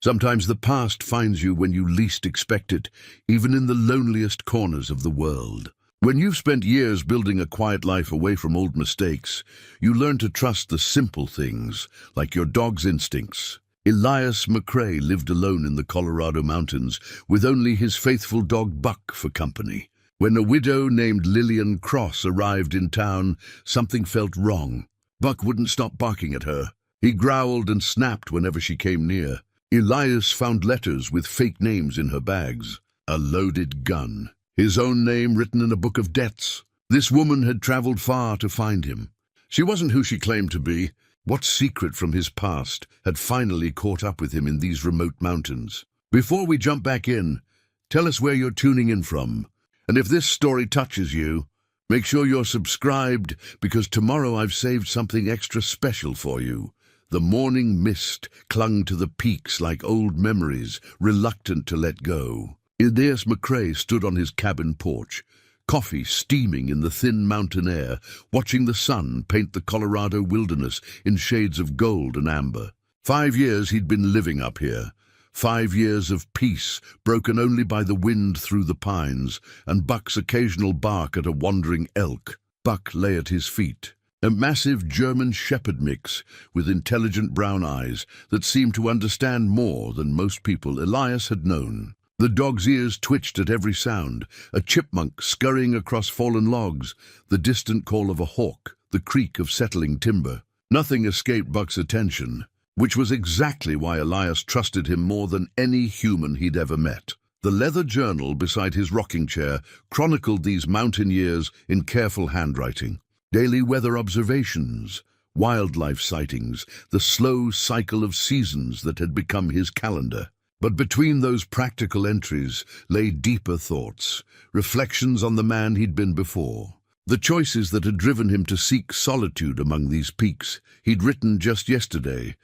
Sometimes the past finds you when you least expect it, even in the loneliest corners of the world. When you've spent years building a quiet life away from old mistakes, you learn to trust the simple things, like your dog's instincts. Elias McCrae lived alone in the Colorado mountains, with only his faithful dog Buck for company. When a widow named Lillian Cross arrived in town, something felt wrong. Buck wouldn't stop barking at her. He growled and snapped whenever she came near. Elias found letters with fake names in her bags. A loaded gun. His own name written in a book of debts. This woman had traveled far to find him. She wasn't who she claimed to be. What secret from his past had finally caught up with him in these remote mountains? Before we jump back in, tell us where you're tuning in from. And if this story touches you, make sure you're subscribed, because tomorrow I've saved something extra special for you. The morning mist clung to the peaks like old memories, reluctant to let go. Elias McCrae stood on his cabin porch, coffee steaming in the thin mountain air, watching the sun paint the Colorado wilderness in shades of gold and amber. 5 years he'd been living up here. 5 years of peace, broken only by the wind through the pines, and Buck's occasional bark at a wandering elk. Buck lay at his feet, a massive German shepherd mix with intelligent brown eyes that seemed to understand more than most people Elias had known. The dog's ears twitched at every sound, a chipmunk scurrying across fallen logs, the distant call of a hawk, the creak of settling timber. Nothing escaped Buck's attention, which was exactly why Elias trusted him more than any human he'd ever met. The leather journal beside his rocking chair chronicled these mountain years in careful handwriting. Daily weather observations, wildlife sightings, the slow cycle of seasons that had become his calendar. But between those practical entries lay deeper thoughts, reflections on the man he'd been before. The choices that had driven him to seek solitude among these peaks. He'd written just yesterday,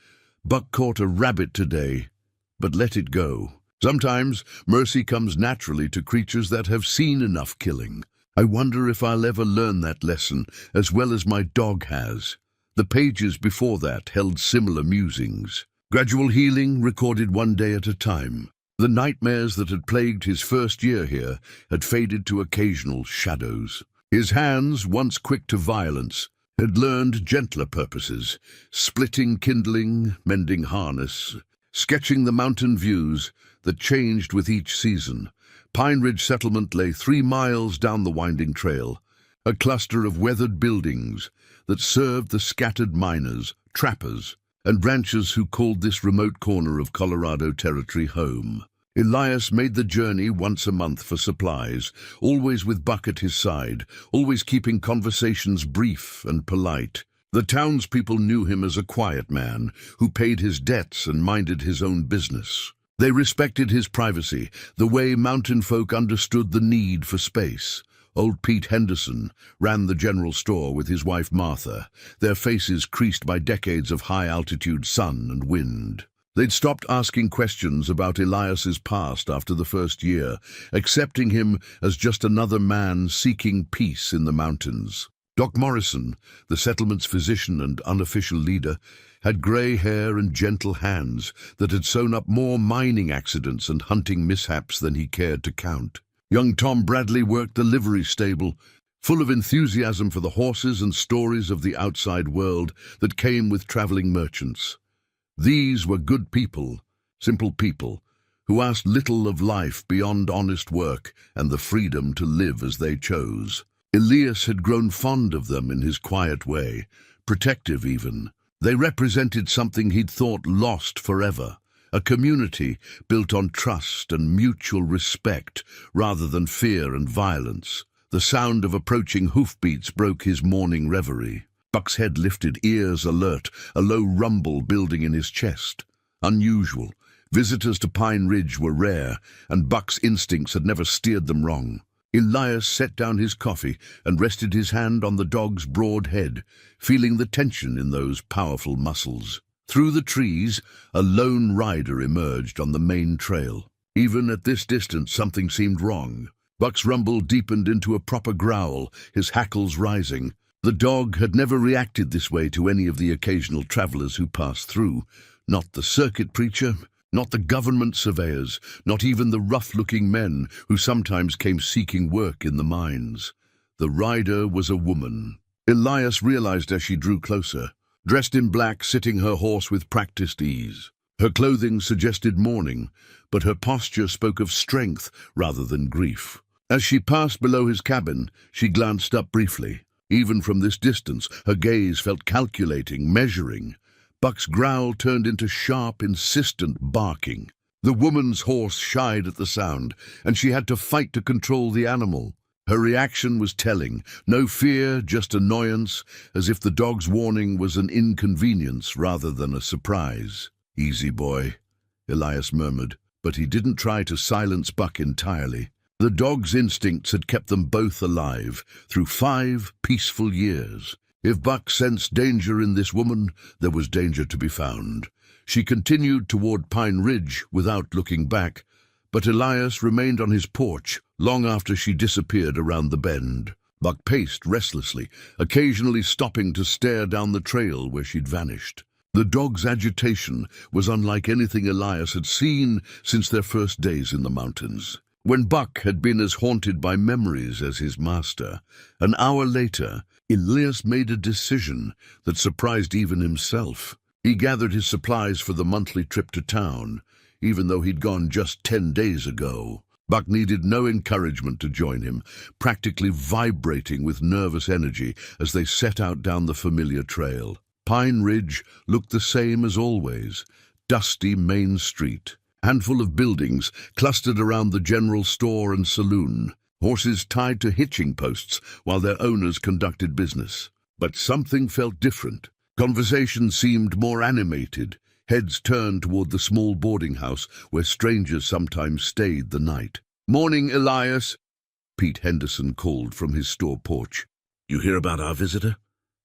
"Buck caught a rabbit today, but let it go." Sometimes mercy comes naturally to creatures that have seen enough killing. I wonder if I'll ever learn that lesson as well as my dog has. The pages before that held similar musings. Gradual healing recorded one day at a time. The nightmares that had plagued his first year here had faded to occasional shadows. His hands, once quick to violence, had learned gentler purposes, splitting kindling, mending harness, sketching the mountain views that changed with each season. Pine Ridge Settlement lay 3 miles down the winding trail, a cluster of weathered buildings that served the scattered miners, trappers, and ranchers who called this remote corner of Colorado territory home. Elias made the journey once a month for supplies, always with Buck at his side, always keeping conversations brief and polite. The townspeople knew him as a quiet man who paid his debts and minded his own business. They respected his privacy, the way mountain folk understood the need for space. Old Pete Henderson ran the general store with his wife Martha, their faces creased by decades of high-altitude sun and wind. They'd stopped asking questions about Elias's past after the first year, accepting him as just another man seeking peace in the mountains. Doc Morrison, the settlement's physician and unofficial leader, had grey hair and gentle hands that had sewn up more mining accidents and hunting mishaps than he cared to count. Young Tom Bradley worked the livery stable, full of enthusiasm for the horses and stories of the outside world that came with traveling merchants. These were good people, simple people, who asked little of life beyond honest work and the freedom to live as they chose. Elias had grown fond of them in his quiet way, protective even. They represented something he'd thought lost forever. A community built on trust and mutual respect rather than fear and violence. The sound of approaching hoofbeats broke his morning reverie. Buck's head lifted, ears alert, a low rumble building in his chest. Unusual. Visitors to Pine Ridge were rare, and Buck's instincts had never steered them wrong. Elias set down his coffee and rested his hand on the dog's broad head, feeling the tension in those powerful muscles. Through the trees, a lone rider emerged on the main trail. Even at this distance, something seemed wrong. Buck's rumble deepened into a proper growl, his hackles rising. The dog had never reacted this way to any of the occasional travelers who passed through. Not the circuit preacher, Not the government surveyors, not even the rough-looking men who sometimes came seeking work in the mines. The rider was a woman. Elias realized as she drew closer, dressed in black, sitting her horse with practiced ease. Her clothing suggested mourning, but her posture spoke of strength rather than grief. As she passed below his cabin, she glanced up briefly. Even from this distance, her gaze felt calculating, measuring. Buck's growl turned into sharp, insistent barking. The woman's horse shied at the sound, and she had to fight to control the animal. Her reaction was telling. No fear, just annoyance, as if the dog's warning was an inconvenience rather than a surprise. "Easy, boy," Elias murmured, but he didn't try to silence Buck entirely. The dog's instincts had kept them both alive through 5 peaceful years. If Buck sensed danger in this woman, there was danger to be found. She continued toward Pine Ridge without looking back, but Elias remained on his porch long after she disappeared around the bend. Buck paced restlessly, occasionally stopping to stare down the trail where she'd vanished. The dog's agitation was unlike anything Elias had seen since their first days in the mountains. When Buck had been as haunted by memories as his master, an hour later, Elias made a decision that surprised even himself. He gathered his supplies for the monthly trip to town, even though he'd gone just 10 days ago. Buck needed no encouragement to join him, practically vibrating with nervous energy as they set out down the familiar trail. Pine Ridge looked the same as always, dusty Main Street. Handful of buildings clustered around the general store and saloon, horses tied to hitching posts while their owners conducted business. But something felt different. Conversation seemed more animated. Heads turned toward the small boarding house where strangers sometimes stayed the night. "Morning, Elias," Pete Henderson called from his store porch. "You hear about our visitor?"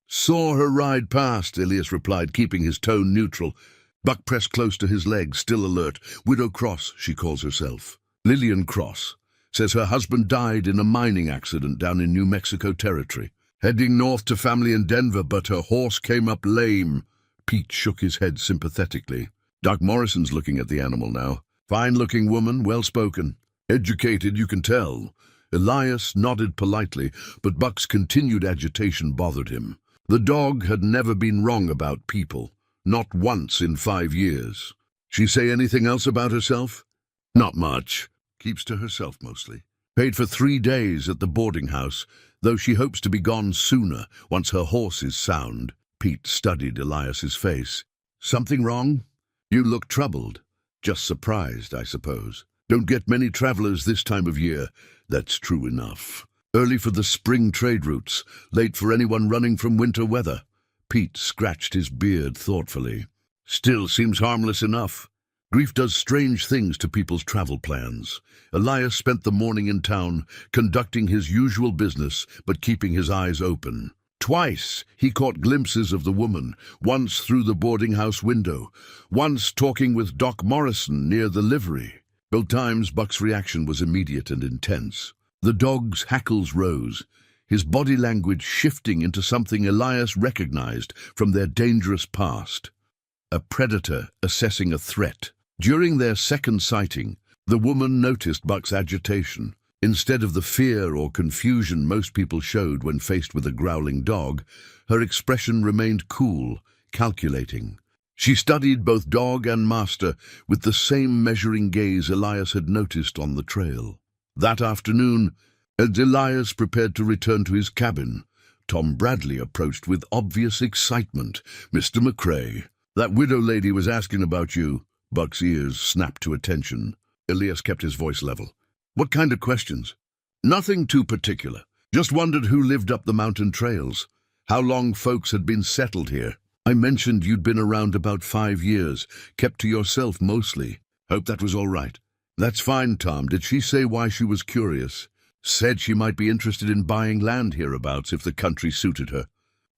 "Saw her ride past," Elias replied, keeping his tone neutral. Buck pressed close to his leg, still alert. "Widow Cross, she calls herself. Lillian Cross. Says her husband died in a mining accident down in New Mexico territory. Heading north to family in Denver, but her horse came up lame." Pete shook his head sympathetically. "Doc Morrison's looking at the animal now. Fine-looking woman, well-spoken. Educated, you can tell." Elias nodded politely, but Buck's continued agitation bothered him. The dog had never been wrong about people. Not once in 5 years. "She say anything else about herself?" "Not much. Keeps to herself mostly. Paid for 3 days at the boarding house, though she hopes to be gone sooner once her horse is sound." Pete studied Elias's face. "Something wrong? You look troubled. Just surprised, I suppose. Don't get many travelers this time of year." "That's true enough. Early for the spring trade routes, late for anyone running from winter weather." Pete scratched his beard thoughtfully. "Still seems harmless enough. Grief does strange things to people's travel plans." Elias spent the morning in town, conducting his usual business, but keeping his eyes open. Twice he caught glimpses of the woman, once through the boarding house window, once talking with Doc Morrison near the livery. Both times Buck's reaction was immediate and intense. The dog's hackles rose, his body language shifting into something Elias recognized from their dangerous past. A predator assessing a threat. During their second sighting, the woman noticed Buck's agitation. Instead of the fear or confusion most people showed when faced with a growling dog, her expression remained cool, calculating. She studied both dog and master with the same measuring gaze Elias had noticed on the trail. That afternoon, as Elias prepared to return to his cabin, Tom Bradley approached with obvious excitement. "Mr. McCrae, that widow lady was asking about you." Buck's ears snapped to attention. Elias kept his voice level. "What kind of questions?" "Nothing too particular. Just wondered who lived up the mountain trails. How long folks had been settled here. I mentioned you'd been around about 5 years, kept to yourself mostly. Hope that was all right." "That's fine, Tom. Did she say why she was curious?" "Said she might be interested in buying land hereabouts if the country suited her.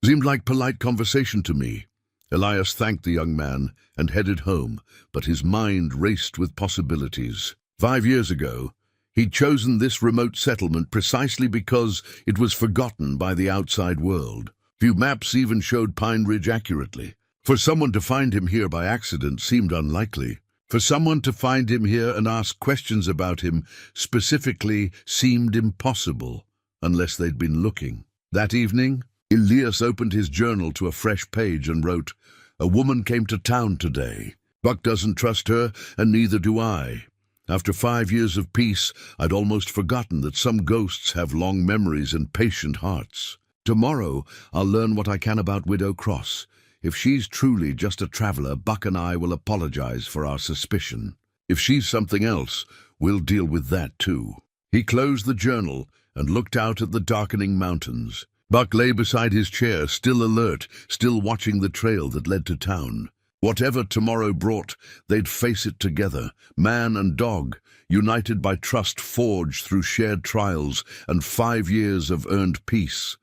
Seemed like polite conversation to me." Elias thanked the young man and headed home, but his mind raced with possibilities. 5 years ago, he'd chosen this remote settlement precisely because it was forgotten by the outside world. Few maps even showed Pine Ridge accurately. For someone to find him here by accident seemed unlikely. For someone to find him here and ask questions about him specifically seemed impossible, unless they'd been looking. That evening, Elias opened his journal to a fresh page and wrote, "A woman came to town today. Buck doesn't trust her, and neither do I. After 5 years of peace, I'd almost forgotten that some ghosts have long memories and patient hearts. Tomorrow, I'll learn what I can about Widow Cross. If she's truly just a traveler, Buck and I will apologize for our suspicion. If she's something else, we'll deal with that too." He closed the journal and looked out at the darkening mountains. Buck lay beside his chair, still alert, still watching the trail that led to town. Whatever tomorrow brought, they'd face it together, man and dog, united by trust forged through shared trials and 5 years of earned peace.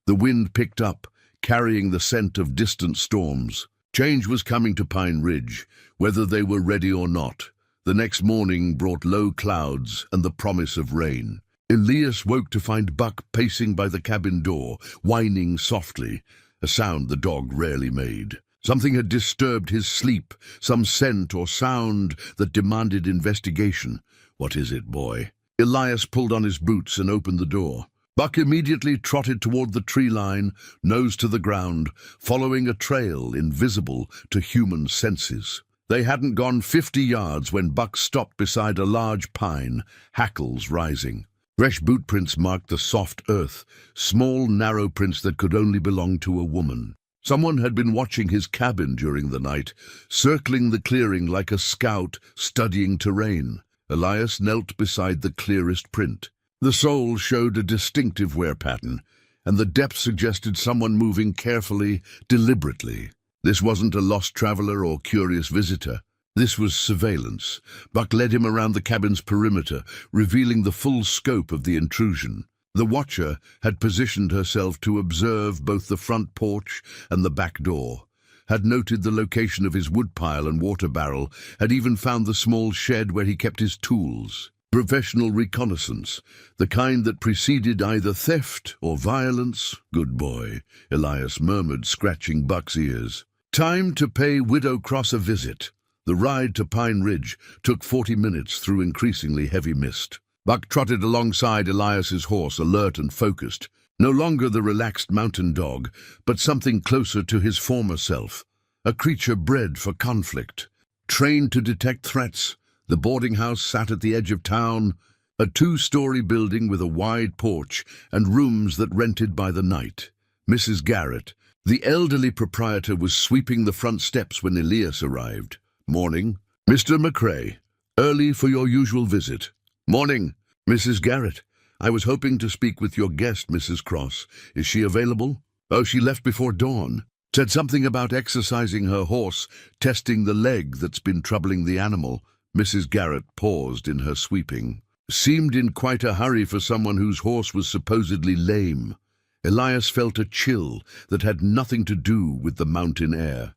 The wind picked up, carrying the scent of distant storms. Change was coming to Pine Ridge, whether they were ready or not. The next morning brought low clouds and the promise of rain. Elias woke to find Buck pacing by the cabin door, whining softly, a sound the dog rarely made. Something had disturbed his sleep, some scent or sound that demanded investigation. "What is it, boy?" Elias pulled on his boots and opened the door. Buck immediately trotted toward the tree line, nose to the ground, following a trail invisible to human senses. They hadn't gone 50 yards when Buck stopped beside a large pine, hackles rising. Fresh boot prints marked the soft earth, small, narrow prints that could only belong to a woman. Someone had been watching his cabin during the night, circling the clearing like a scout studying terrain. Elias knelt beside the clearest print. The sole showed a distinctive wear pattern, and the depth suggested someone moving carefully, deliberately. This wasn't a lost traveler or curious visitor. This was surveillance. Buck led him around the cabin's perimeter, revealing the full scope of the intrusion. The watcher had positioned herself to observe both the front porch and the back door, had noted the location of his woodpile and water barrel, had even found the small shed where he kept his tools. Professional reconnaissance, the kind that preceded either theft or violence. "Good boy," Elias murmured, scratching Buck's ears. Time to pay Widow Cross a visit. The ride to Pine Ridge took 40 minutes through increasingly heavy mist. Buck trotted alongside Elias's horse, alert and focused. No longer the relaxed mountain dog, but something closer to his former self. A creature bred for conflict. Trained to detect threats, the boarding house sat at the edge of town, a 2-story building with a wide porch and rooms that rented by the night. Mrs. Garrett, the elderly proprietor, was sweeping the front steps when Elias arrived. "Morning. Mr. McCrae, early for your usual visit." "Morning, Mrs. Garrett. I was hoping to speak with your guest, Mrs. Cross. Is she available?" "Oh, she left before dawn. Said something about exercising her horse, testing the leg that's been troubling the animal." Mrs. Garrett paused in her sweeping. Seemed in quite a hurry for someone whose horse was supposedly lame. Elias felt a chill that had nothing to do with the mountain air.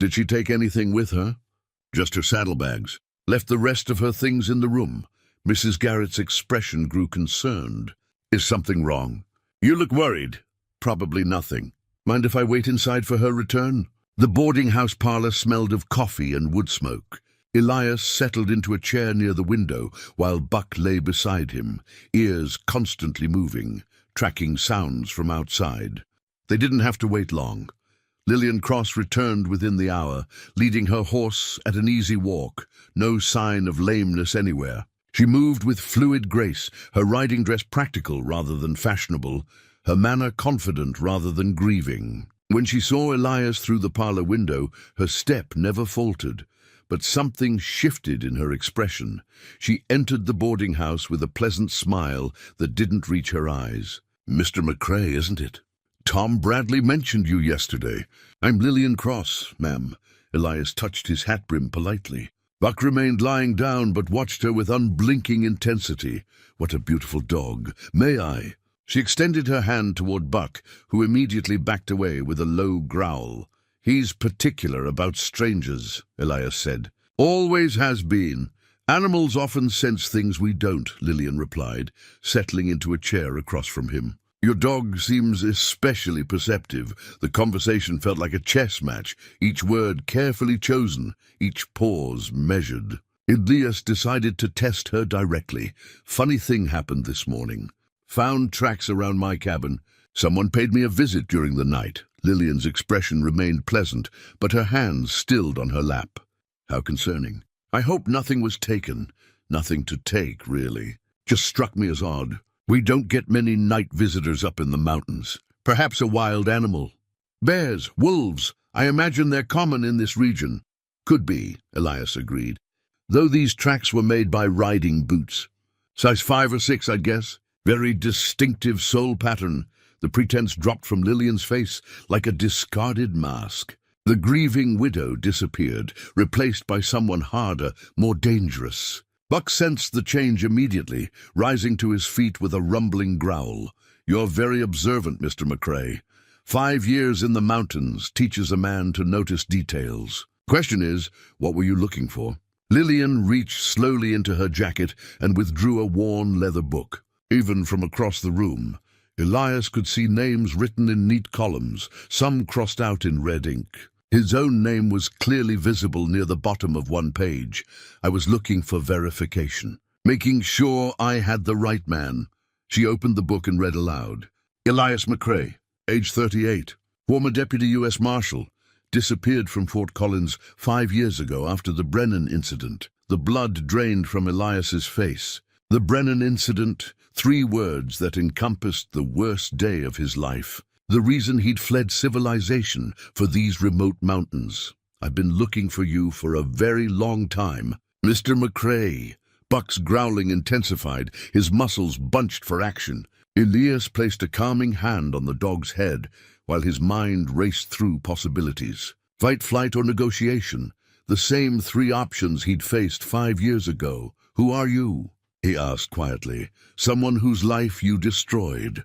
"Did she take anything with her?" "Just her saddlebags. Left the rest of her things in the room." Mrs. Garrett's expression grew concerned. "Is something wrong?" "You look worried." "Probably nothing. Mind if I wait inside for her return?" The boarding house parlor smelled of coffee and wood smoke. Elias settled into a chair near the window while Buck lay beside him, ears constantly moving, tracking sounds from outside. They didn't have to wait long. Lillian Cross returned within the hour, leading her horse at an easy walk, no sign of lameness anywhere. She moved with fluid grace, her riding dress practical rather than fashionable, her manner confident rather than grieving. When she saw Elias through the parlor window, her step never faltered, but something shifted in her expression. She entered the boarding house with a pleasant smile that didn't reach her eyes. "Mr. McCrae, isn't it? Tom Bradley mentioned you yesterday." "I'm Lillian Cross, ma'am." Elias touched his hat brim politely. Buck remained lying down but watched her with unblinking intensity. "What a beautiful dog. May I?" She extended her hand toward Buck, who immediately backed away with a low growl. "He's particular about strangers," Elias said. "Always has been. Animals often sense things we don't," Lillian replied, settling into a chair across from him. Your dog seems especially perceptive. The conversation felt like a chess match, each word carefully chosen, each pause measured. Elias decided to test her directly. Funny thing happened this morning. Found tracks around my cabin. Someone paid me a visit during the night. Lillian's expression remained pleasant, but her hands stilled on her lap. How concerning. I hope nothing was taken. Nothing to take, really. Just struck me as odd. We don't get many night visitors up in the mountains. Perhaps a wild animal. Bears, wolves, I imagine they're common in this region. Could be, Elias agreed. Though these tracks were made by riding boots. Size 5 or 6, I'd guess. Very distinctive sole pattern. The pretense dropped from Lillian's face like a discarded mask. The grieving widow disappeared, replaced by someone harder, more dangerous. Buck sensed the change immediately, rising to his feet with a rumbling growl. You're very observant, Mr. McCrae. 5 years in the mountains teaches a man to notice details. Question is, what were you looking for? Lillian reached slowly into her jacket and withdrew a worn leather book. Even from across the room, Elias could see names written in neat columns, some crossed out in red ink. His own name was clearly visible near the bottom of one page. I was looking for verification, making sure I had the right man. She opened the book and read aloud. Elias McCrae, age 38, former deputy U.S. Marshal, disappeared from Fort Collins 5 years ago after the Brennan incident. The blood drained from Elias's face. The Brennan incident, 3 words that encompassed the worst day of his life. The reason he'd fled civilization for these remote mountains. I've been looking for you for a very long time. Mr. McCrae. Buck's growling intensified, his muscles bunched for action. Elias placed a calming hand on the dog's head, while his mind raced through possibilities. Fight, flight, or negotiation. The same 3 options he'd faced 5 years ago. Who are you? He asked quietly. Someone whose life you destroyed.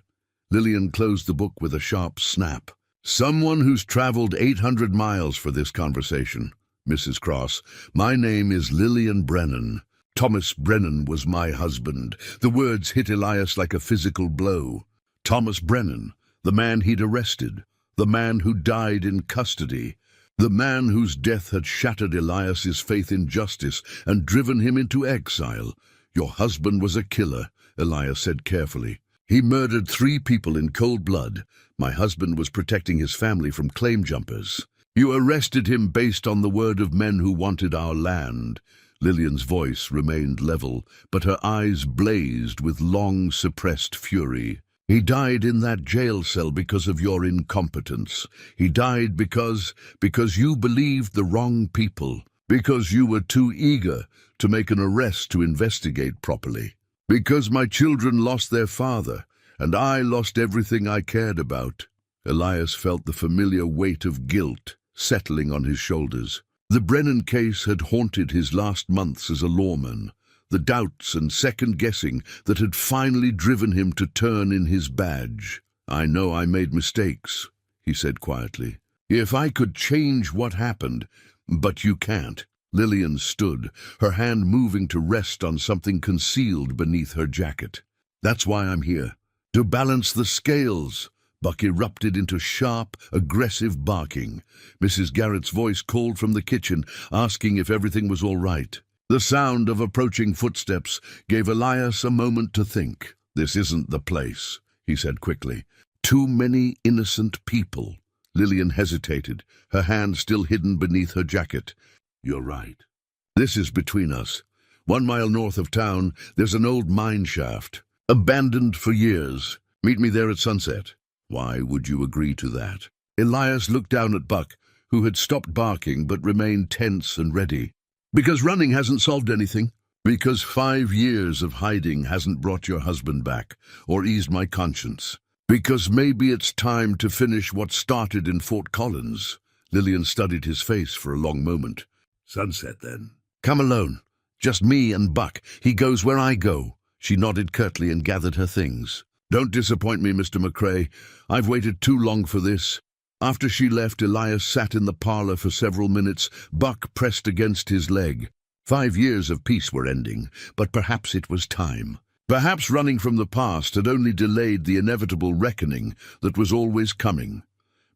Lillian closed the book with a sharp snap. Someone who's traveled 800 miles for this conversation. Mrs. Cross, my name is Lillian Brennan. Thomas Brennan was my husband. The words hit Elias like a physical blow. Thomas Brennan, the man he'd arrested, the man who died in custody, the man whose death had shattered Elias's faith in justice and driven him into exile. Your husband was a killer, Elias said carefully. He murdered 3 people in cold blood. My husband was protecting his family from claim jumpers. You arrested him based on the word of men who wanted our land. Lillian's voice remained level, but her eyes blazed with long-suppressed fury. He died in that jail cell because of your incompetence. He died because you believed the wrong people, because you were too eager to make an arrest to investigate properly. Because my children lost their father, and I lost everything I cared about. Elias felt the familiar weight of guilt settling on his shoulders. The Brennan case had haunted his last months as a lawman, the doubts and second-guessing that had finally driven him to turn in his badge. I know I made mistakes, he said quietly. If I could change what happened, but you can't. Lillian stood, her hand moving to rest on something concealed beneath her jacket. That's why I'm here. To balance the scales. Buck erupted into sharp, aggressive barking. Mrs. Garrett's voice called from the kitchen, asking if everything was all right. The sound of approaching footsteps gave Elias a moment to think. This isn't the place, he said quickly. Too many innocent people. Lillian hesitated, her hand still hidden beneath her jacket. You're right. This is between us. 1 mile north of town, there's an old mine shaft. Abandoned for years. Meet me there at sunset. Why would you agree to that? Elias looked down at Buck, who had stopped barking but remained tense and ready. Because running hasn't solved anything. Because 5 years of hiding hasn't brought your husband back, or eased my conscience. Because maybe it's time to finish what started in Fort Collins. Lillian studied his face for a long moment. Sunset, then. Come alone. Just me and Buck. He goes where I go. She nodded curtly and gathered her things. Don't disappoint me, Mr. McCrae. I've waited too long for this. After she left, Elias sat in the parlor for several minutes, Buck pressed against his leg. 5 years of peace were ending, but perhaps it was time. Perhaps running from the past had only delayed the inevitable reckoning that was always coming.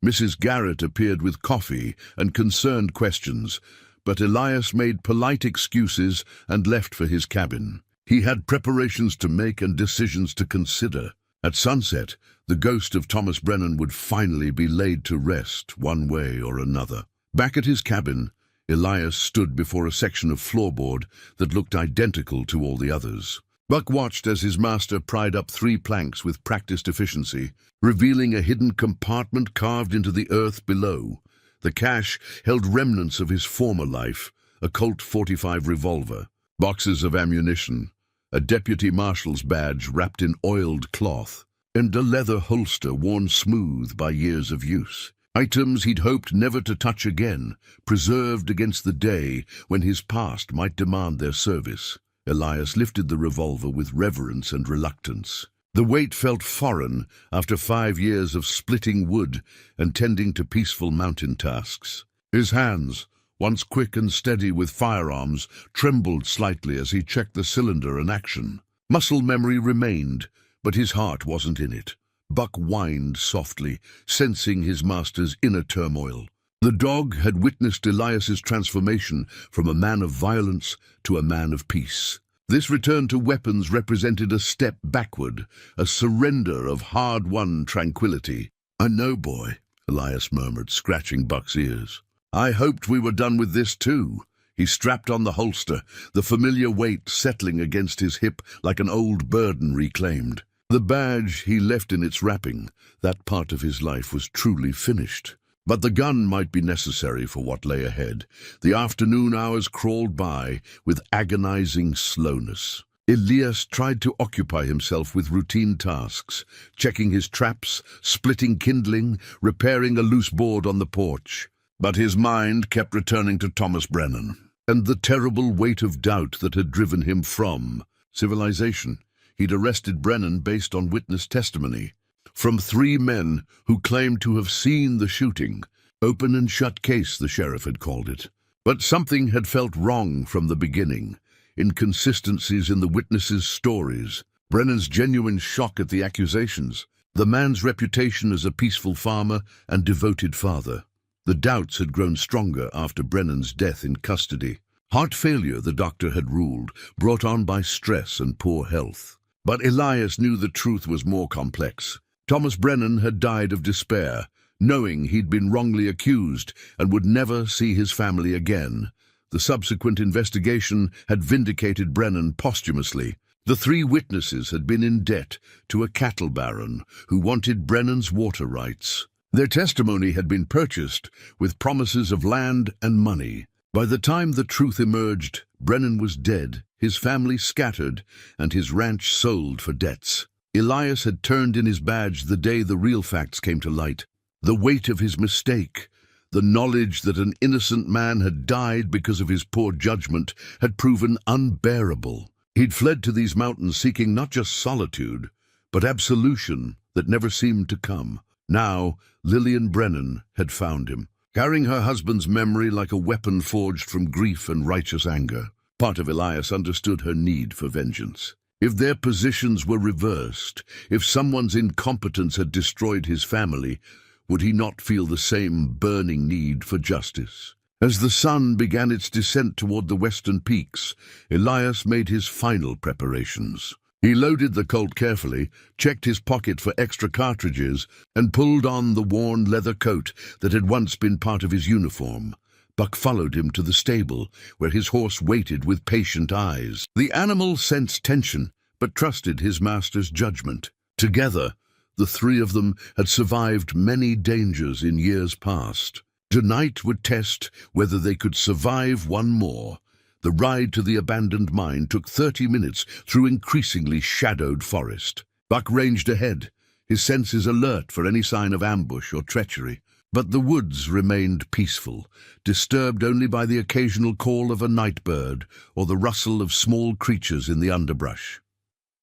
Mrs. Garrett appeared with coffee and concerned questions, but Elias made polite excuses and left for his cabin. He had preparations to make and decisions to consider. At sunset, the ghost of Thomas Brennan would finally be laid to rest, one way or another. Back at his cabin, Elias stood before a section of floorboard that looked identical to all the others. Buck watched as his master pried up 3 planks with practiced efficiency, revealing a hidden compartment carved into the earth below. The cache held remnants of his former life, a Colt .45 revolver, boxes of ammunition, a deputy marshal's badge wrapped in oiled cloth, and a leather holster worn smooth by years of use. Items he'd hoped never to touch again, preserved against the day when his past might demand their service. Elias lifted the revolver with reverence and reluctance. The weight felt foreign after 5 years of splitting wood and tending to peaceful mountain tasks. His hands, once quick and steady with firearms, trembled slightly as he checked the cylinder and action. Muscle memory remained, but his heart wasn't in it. Buck whined softly, sensing his master's inner turmoil. The dog had witnessed Elias's transformation from a man of violence to a man of peace. This return to weapons represented a step backward, a surrender of hard-won tranquility. "I know, boy," Elias murmured, scratching Buck's ears. "I hoped we were done with this too." He strapped on the holster, the familiar weight settling against his hip like an old burden reclaimed. The badge he left in its wrapping, that part of his life was truly finished. But the gun might be necessary for what lay ahead. The afternoon hours crawled by with agonizing slowness. Elias tried to occupy himself with routine tasks, checking his traps, splitting kindling, repairing a loose board on the porch. But his mind kept returning to Thomas Brennan, and the terrible weight of doubt that had driven him from civilization. He'd arrested Brennan based on witness testimony from 3 men who claimed to have seen the shooting. Open and shut case, the sheriff had called it. But something had felt wrong from the beginning. Inconsistencies in the witnesses' stories, Brennan's genuine shock at the accusations, the man's reputation as a peaceful farmer and devoted father. The doubts had grown stronger after Brennan's death in custody. Heart failure, the doctor had ruled, brought on by stress and poor health. But Elias knew the truth was more complex. Thomas Brennan had died of despair, knowing he'd been wrongly accused and would never see his family again. The subsequent investigation had vindicated Brennan posthumously. The 3 witnesses had been in debt to a cattle baron who wanted Brennan's water rights. Their testimony had been purchased with promises of land and money. By the time the truth emerged, Brennan was dead, his family scattered, and his ranch sold for debts. Elias had turned in his badge the day the real facts came to light. The weight of his mistake, the knowledge that an innocent man had died because of his poor judgment, had proven unbearable. He'd fled to these mountains seeking not just solitude, but absolution that never seemed to come. Now, Lillian Brennan had found him, carrying her husband's memory like a weapon forged from grief and righteous anger. Part of Elias understood her need for vengeance. If their positions were reversed, if someone's incompetence had destroyed his family, would he not feel the same burning need for justice? As the sun began its descent toward the western peaks, Elias made his final preparations. He loaded the Colt carefully, checked his pocket for extra cartridges, and pulled on the worn leather coat that had once been part of his uniform. Buck followed him to the stable, where his horse waited with patient eyes. The animal sensed tension, but trusted his master's judgment. Together, the 3 of them had survived many dangers in years past. Tonight would test whether they could survive one more. The ride to the abandoned mine took 30 minutes through increasingly shadowed forest. Buck ranged ahead, his senses alert for any sign of ambush or treachery. But the woods remained peaceful, disturbed only by the occasional call of a night bird or the rustle of small creatures in the underbrush.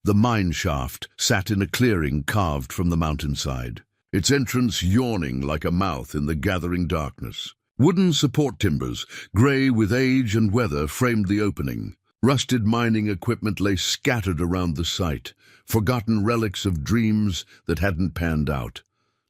The mine shaft sat in a clearing carved from the mountainside, its entrance yawning like a mouth in the gathering darkness. Wooden support timbers, grey with age and weather, framed the opening. Rusted mining equipment lay scattered around the site, forgotten relics of dreams that hadn't panned out.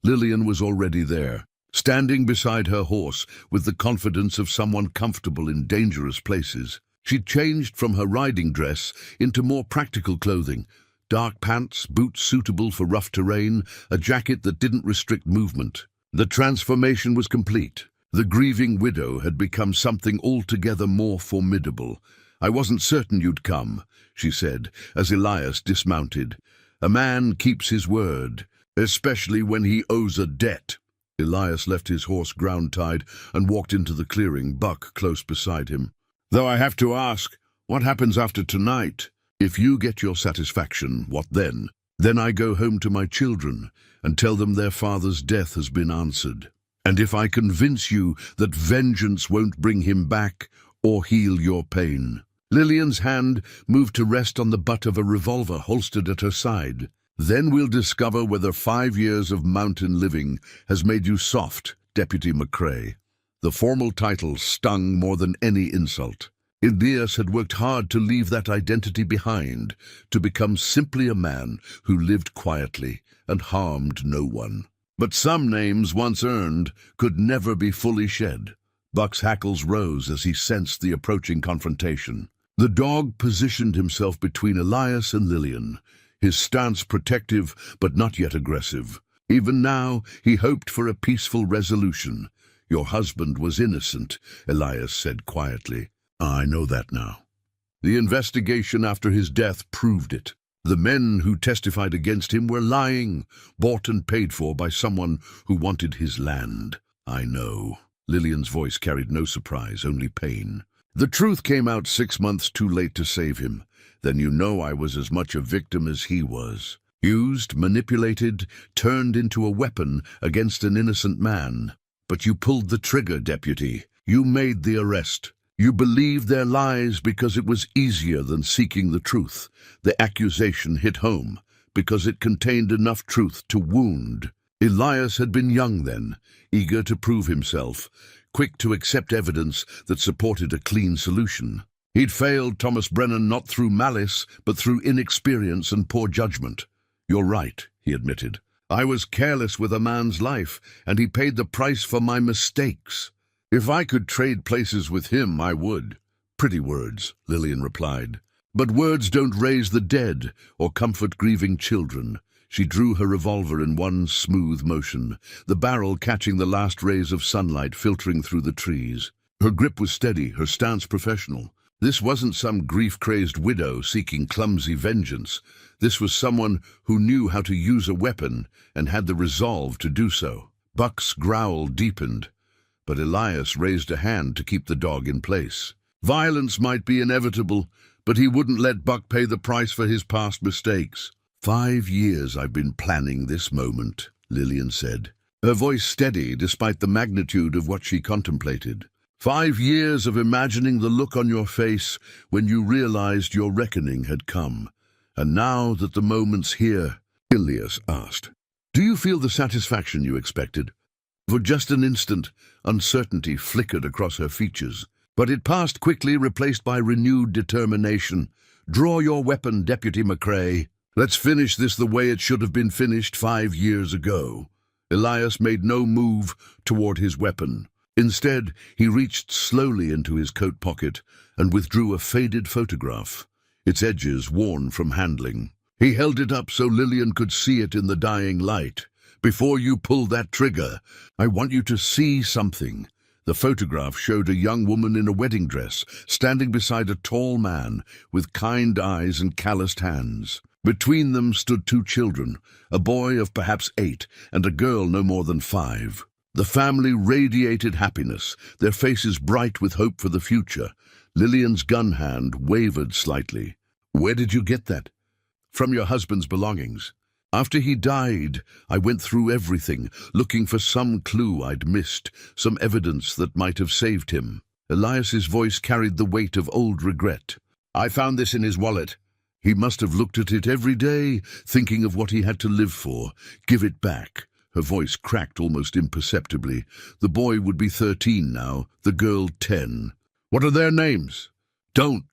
Lillian was already there, standing beside her horse with the confidence of someone comfortable in dangerous places. She'd changed from her riding dress into more practical clothing, dark pants, boots suitable for rough terrain, a jacket that didn't restrict movement. The transformation was complete. The grieving widow had become something altogether more formidable. "I wasn't certain you'd come," she said, as Elias dismounted. "A man keeps his word, especially when he owes a debt." Elias left his horse ground-tied and walked into the clearing, Buck close beside him. "Though I have to ask, what happens after tonight? If you get your satisfaction, what then? Then I go home to my children and tell them their father's death has been answered. And if I convince you that vengeance won't bring him back or heal your pain." Lillian's hand moved to rest on the butt of a revolver holstered at her side. "Then we'll discover whether 5 years of mountain living has made you soft, Deputy McCrae." The formal title stung more than any insult. Elias had worked hard to leave that identity behind, to become simply a man who lived quietly and harmed no one. But some names once earned could never be fully shed. Buck's hackles rose as he sensed the approaching confrontation. The dog positioned himself between Elias and Lillian, his stance protective but not yet aggressive. Even now, he hoped for a peaceful resolution. "Your husband was innocent," Elias said quietly. "I know that now. The investigation after his death proved it. The men who testified against him were lying, bought and paid for by someone who wanted his land." "I know." Lillian's voice carried no surprise, only pain. "The truth came out 6 months too late to save him. Then you know I was as much a victim as he was. Used, manipulated, turned into a weapon against an innocent man. But you pulled the trigger, Deputy. You made the arrest. You believed their lies because it was easier than seeking the truth. The accusation hit home because it contained enough truth to wound." Elias had been young then, eager to prove himself, quick to accept evidence that supported a clean solution. He'd failed Thomas Brennan not through malice, but through inexperience and poor judgment. "You're right," he admitted. "I was careless with a man's life, and he paid the price for my mistakes. If I could trade places with him, I would." "Pretty words," Lillian replied. "But words don't raise the dead or comfort grieving children." She drew her revolver in one smooth motion, the barrel catching the last rays of sunlight filtering through the trees. Her grip was steady, her stance professional. This wasn't some grief-crazed widow seeking clumsy vengeance. This was someone who knew how to use a weapon and had the resolve to do so. Buck's growl deepened, but Elias raised a hand to keep the dog in place. Violence might be inevitable, but he wouldn't let Buck pay the price for his past mistakes. 5 years I've been planning this moment," Lillian said, her voice steady despite the magnitude of what she contemplated. 5 years of imagining the look on your face when you realized your reckoning had come. And now that the moment's here, Elias asked, "Do you feel the satisfaction you expected?" For just an instant, uncertainty flickered across her features, but it passed quickly, replaced by renewed determination. "Draw your weapon, Deputy McCrae. Let's finish this the way it should have been finished 5 years ago." Elias made no move toward his weapon. Instead, he reached slowly into his coat pocket and withdrew a faded photograph, its edges worn from handling. He held it up so Lillian could see it in the dying light. "Before you pull that trigger, I want you to see something." The photograph showed a young woman in a wedding dress, standing beside a tall man with kind eyes and calloused hands. Between them stood 2 children, a boy of perhaps 8 and a girl no more than 5. The family radiated happiness, their faces bright with hope for the future. Lillian's gun hand wavered slightly. "Where did you get that?" "From your husband's belongings. After he died, I went through everything, looking for some clue I'd missed, some evidence that might have saved him." Elias's voice carried the weight of old regret. "I found this in his wallet. He must have looked at it every day, thinking of what he had to live for. Give it back." Her voice cracked almost imperceptibly. The boy would be 13 now, the girl 10. "What are their names?" "Don't."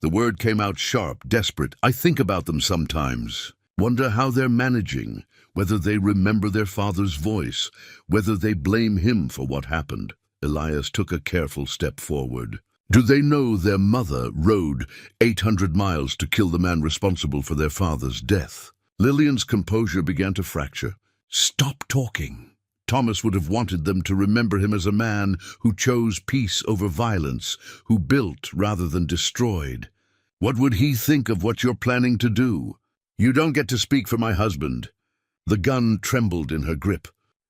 The word came out sharp, desperate. I think about them sometimes. Wonder how they're managing, whether they remember their father's voice, whether they blame him for what happened. Elias took a careful step forward. Do they know their mother rode 800 miles to kill the man responsible for their father's death? Lillian's composure began to fracture. Stop talking. Thomas would have wanted them to remember him as a man who chose peace over violence, who built rather than destroyed. What would he think of what you're planning to do? You don't get to speak for my husband. The gun trembled in her grip.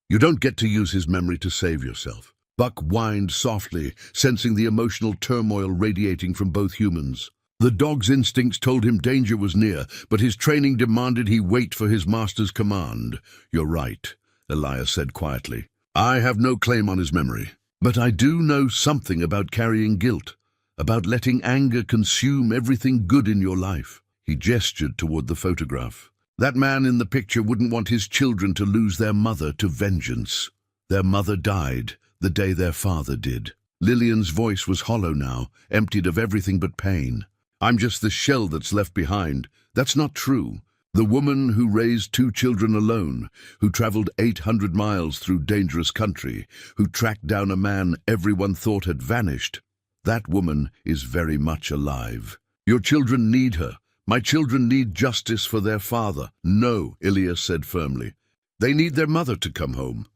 You don't get to use his memory to save yourself. Buck whined softly, sensing the emotional turmoil radiating from both humans. The dog's instincts told him danger was near, but his training demanded he wait for his master's command. You're right, Elias said quietly. I have no claim on his memory, but I do know something about carrying guilt, about letting anger consume everything good in your life. He gestured toward the photograph. That man in the picture wouldn't want his children to lose their mother to vengeance. Their mother died the day their father did. Lillian's voice was hollow now, emptied of everything but pain. I'm just the shell that's left behind. That's not true. The woman who raised 2 children alone, who traveled 800 miles through dangerous country, who tracked down a man everyone thought had vanished, that woman is very much alive. Your children need her. My children need justice for their father. No, Elias said firmly. They need their mother to come home.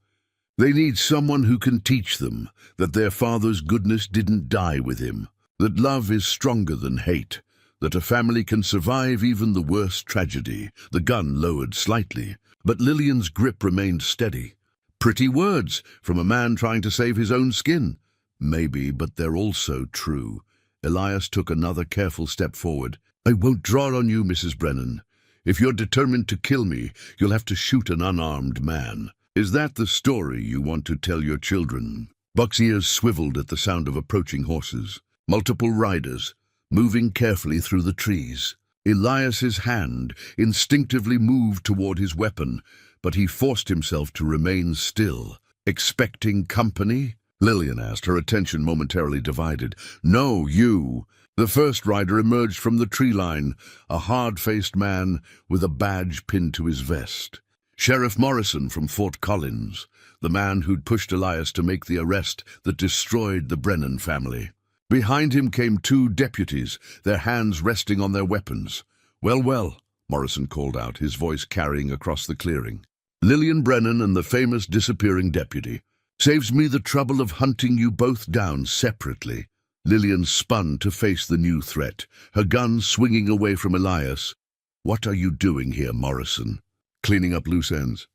They need someone who can teach them that their father's goodness didn't die with him, that love is stronger than hate, that a family can survive even the worst tragedy. The gun lowered slightly, but Lillian's grip remained steady. Pretty words from a man trying to save his own skin. Maybe, but they're also true. Elias took another careful step forward. I won't draw on you, Mrs. Brennan. If you're determined to kill me, you'll have to shoot an unarmed man. Is that the story you want to tell your children? Buck's ears swiveled at the sound of approaching horses. Multiple riders, moving carefully through the trees. Elias's hand instinctively moved toward his weapon, but he forced himself to remain still. Expecting company? Lillian asked, her attention momentarily divided. No, you. The first rider emerged from the tree line, a hard-faced man with a badge pinned to his vest. Sheriff Morrison from Fort Collins, the man who'd pushed Elias to make the arrest that destroyed the Brennan family. Behind him came 2 deputies, their hands resting on their weapons. Well, well, Morrison called out, his voice carrying across the clearing. Lillian Brennan and the famous disappearing deputy. Saves me the trouble of hunting you both down separately. Lillian spun to face the new threat, her gun swinging away from Elias. What are you doing here, Morrison? Cleaning up loose ends.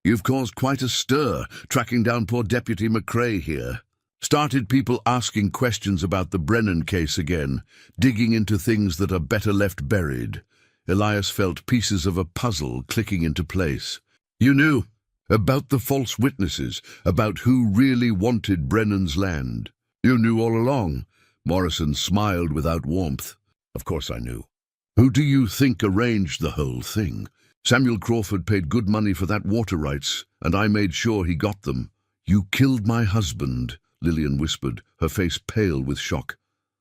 You've caused quite a stir, tracking down poor Deputy McCrae here. Started people asking questions about the Brennan case again, digging into things that are better left buried. Elias felt pieces of a puzzle clicking into place. You knew about the false witnesses, about who really wanted Brennan's land. You knew all along. Morrison smiled without warmth. Of course I knew. Who do you think arranged the whole thing? Samuel Crawford paid good money for that water rights, and I made sure he got them. You killed my husband, Lillian whispered, her face pale with shock.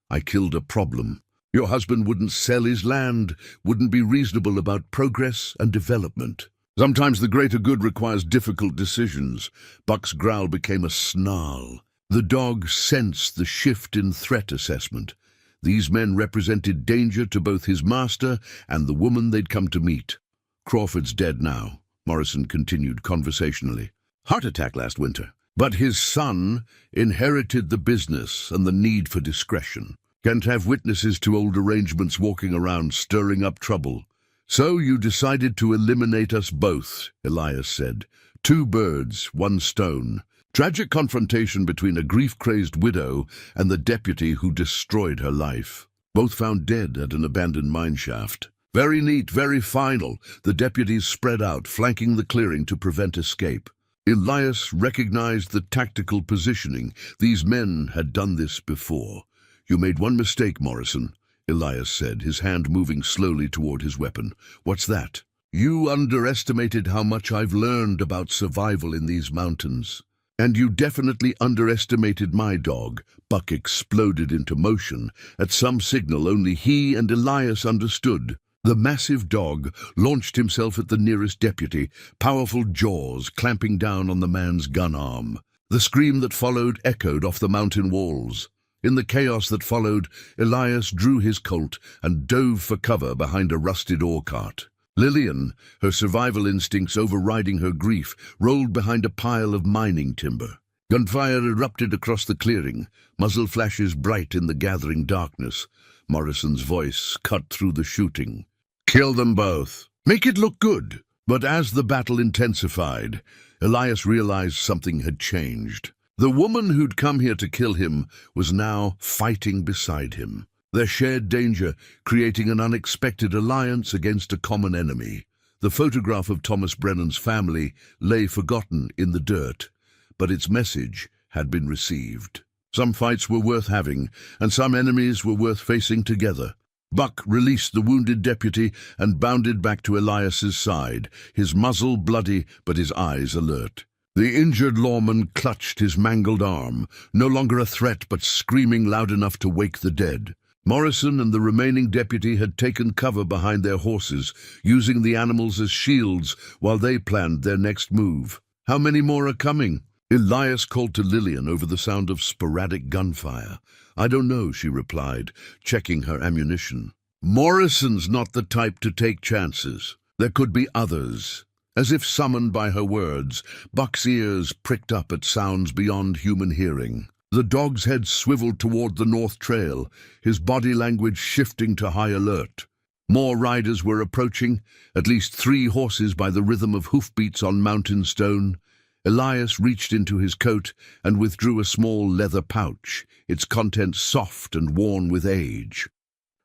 I killed a problem. Your husband wouldn't sell his land, wouldn't be reasonable about progress and development. Sometimes the greater good requires difficult decisions. Buck's growl became a snarl. The dog sensed the shift in threat assessment. These men represented danger to both his master and the woman they'd come to meet. Crawford's dead now, Morrison continued conversationally. Heart attack last winter. But his son inherited the business and the need for discretion. Can't have witnesses to old arrangements walking around stirring up trouble. So you decided to eliminate us both, Elias said. 2 birds, 1 stone. Tragic confrontation between a grief-crazed widow and the deputy who destroyed her life. Both found dead at an abandoned mine shaft. Very neat, very final. The deputies spread out, flanking the clearing to prevent escape. Elias recognized the tactical positioning. These men had done this before. You made one mistake, Morrison, Elias said, his hand moving slowly toward his weapon. What's that? You underestimated how much I've learned about survival in these mountains. "And you definitely underestimated my dog." Buck exploded into motion at some signal only he and Elias understood. The massive dog launched himself at the nearest deputy, powerful jaws clamping down on the man's gun arm. The scream that followed echoed off the mountain walls. In the chaos that followed, Elias drew his Colt and dove for cover behind a rusted ore cart. Lillian, her survival instincts overriding her grief, rolled behind a pile of mining timber. Gunfire erupted across the clearing, muzzle flashes bright in the gathering darkness. Morrison's voice cut through the shooting. "Kill them both. Make it look good." But as the battle intensified, Elias realized something had changed. The woman who'd come here to kill him was now fighting beside him. Their shared danger creating an unexpected alliance against a common enemy. The photograph of Thomas Brennan's family lay forgotten in the dirt, but its message had been received. Some fights were worth having, and some enemies were worth facing together. Buck released the wounded deputy and bounded back to Elias's side, his muzzle bloody but his eyes alert. The injured lawman clutched his mangled arm, no longer a threat but screaming loud enough to wake the dead. Morrison and the remaining deputy had taken cover behind their horses, using the animals as shields while they planned their next move. "How many more are coming?" Elias called to Lillian over the sound of sporadic gunfire. "I don't know," she replied, checking her ammunition. "Morrison's not the type to take chances. There could be others." As if summoned by her words, Buck's ears pricked up at sounds beyond human hearing. The dog's head swiveled toward the North Trail, his body language shifting to high alert. More riders were approaching, at least 3 horses by the rhythm of hoofbeats on mountain stone. Elias reached into his coat and withdrew a small leather pouch, its contents soft and worn with age.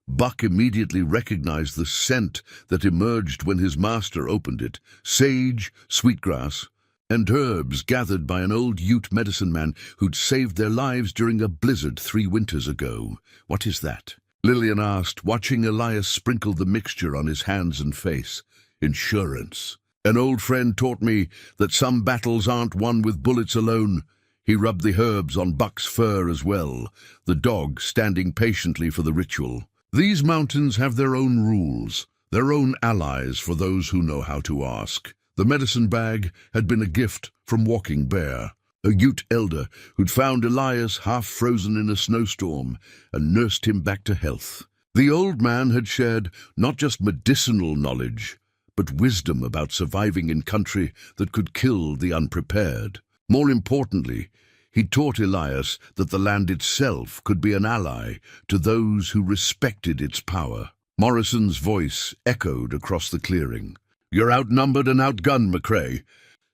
Buck immediately recognized the scent that emerged when his master opened it: sage, sweetgrass, and herbs gathered by an old Ute medicine man who'd saved their lives during a blizzard 3 winters ago. "What is that?" Lillian asked, watching Elias sprinkle the mixture on his hands and face. "Insurance. An old friend taught me that some battles aren't won with bullets alone." He rubbed the herbs on Buck's fur as well, the dog standing patiently for the ritual. "These mountains have their own rules, their own allies for those who know how to ask." The medicine bag had been a gift from Walking Bear, a Ute elder who'd found Elias half frozen in a snowstorm and nursed him back to health. The old man had shared not just medicinal knowledge, but wisdom about surviving in country that could kill the unprepared. More importantly, he taught Elias that the land itself could be an ally to those who respected its power. Morrison's voice echoed across the clearing. "You're outnumbered and outgunned, McCrae.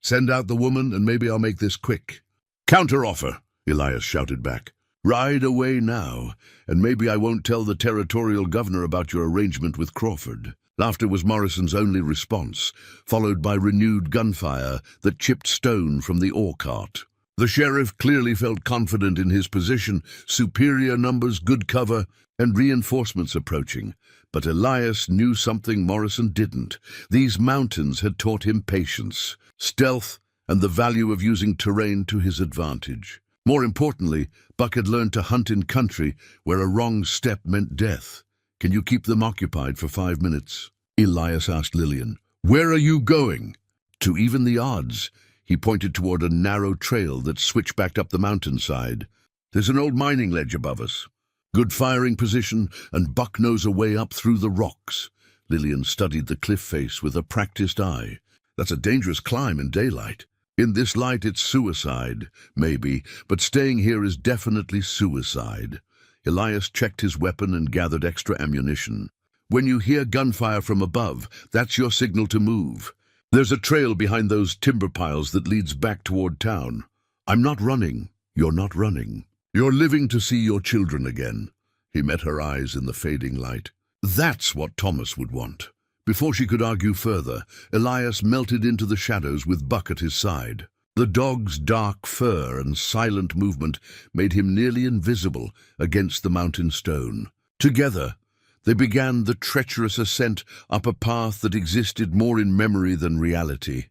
Send out the woman and maybe I'll make this quick." "Counteroffer," Elias shouted back. "Ride away now, and maybe I won't tell the territorial governor about your arrangement with Crawford." Laughter was Morrison's only response, followed by renewed gunfire that chipped stone from the ore cart. The sheriff clearly felt confident in his position, superior numbers, good cover, and reinforcements approaching. But Elias knew something Morrison didn't. These mountains had taught him patience, stealth, and the value of using terrain to his advantage. More importantly, Buck had learned to hunt in country where a wrong step meant death. "Can you keep them occupied for 5 minutes?" Elias asked Lillian. "Where are you going?" To even the odds, he pointed toward a narrow trail that switched back up the mountainside. "There's an old mining ledge above us. Good firing position, and Buck knows a way up through the rocks." Lillian studied the cliff face with a practiced eye. "That's a dangerous climb in daylight." "In this light it's suicide, maybe, but staying here is definitely suicide." Elias checked his weapon and gathered extra ammunition. "When you hear gunfire from above, that's your signal to move. There's a trail behind those timber piles that leads back toward town. I'm not running. You're not running. You're living to see your children again." He met her eyes in the fading light. That's what Thomas would want. Before she could argue further, Elias melted into the shadows with Buck at his side. The dog's dark fur and silent movement made him nearly invisible against the mountain stone. Together, they began the treacherous ascent up a path that existed more in memory than reality.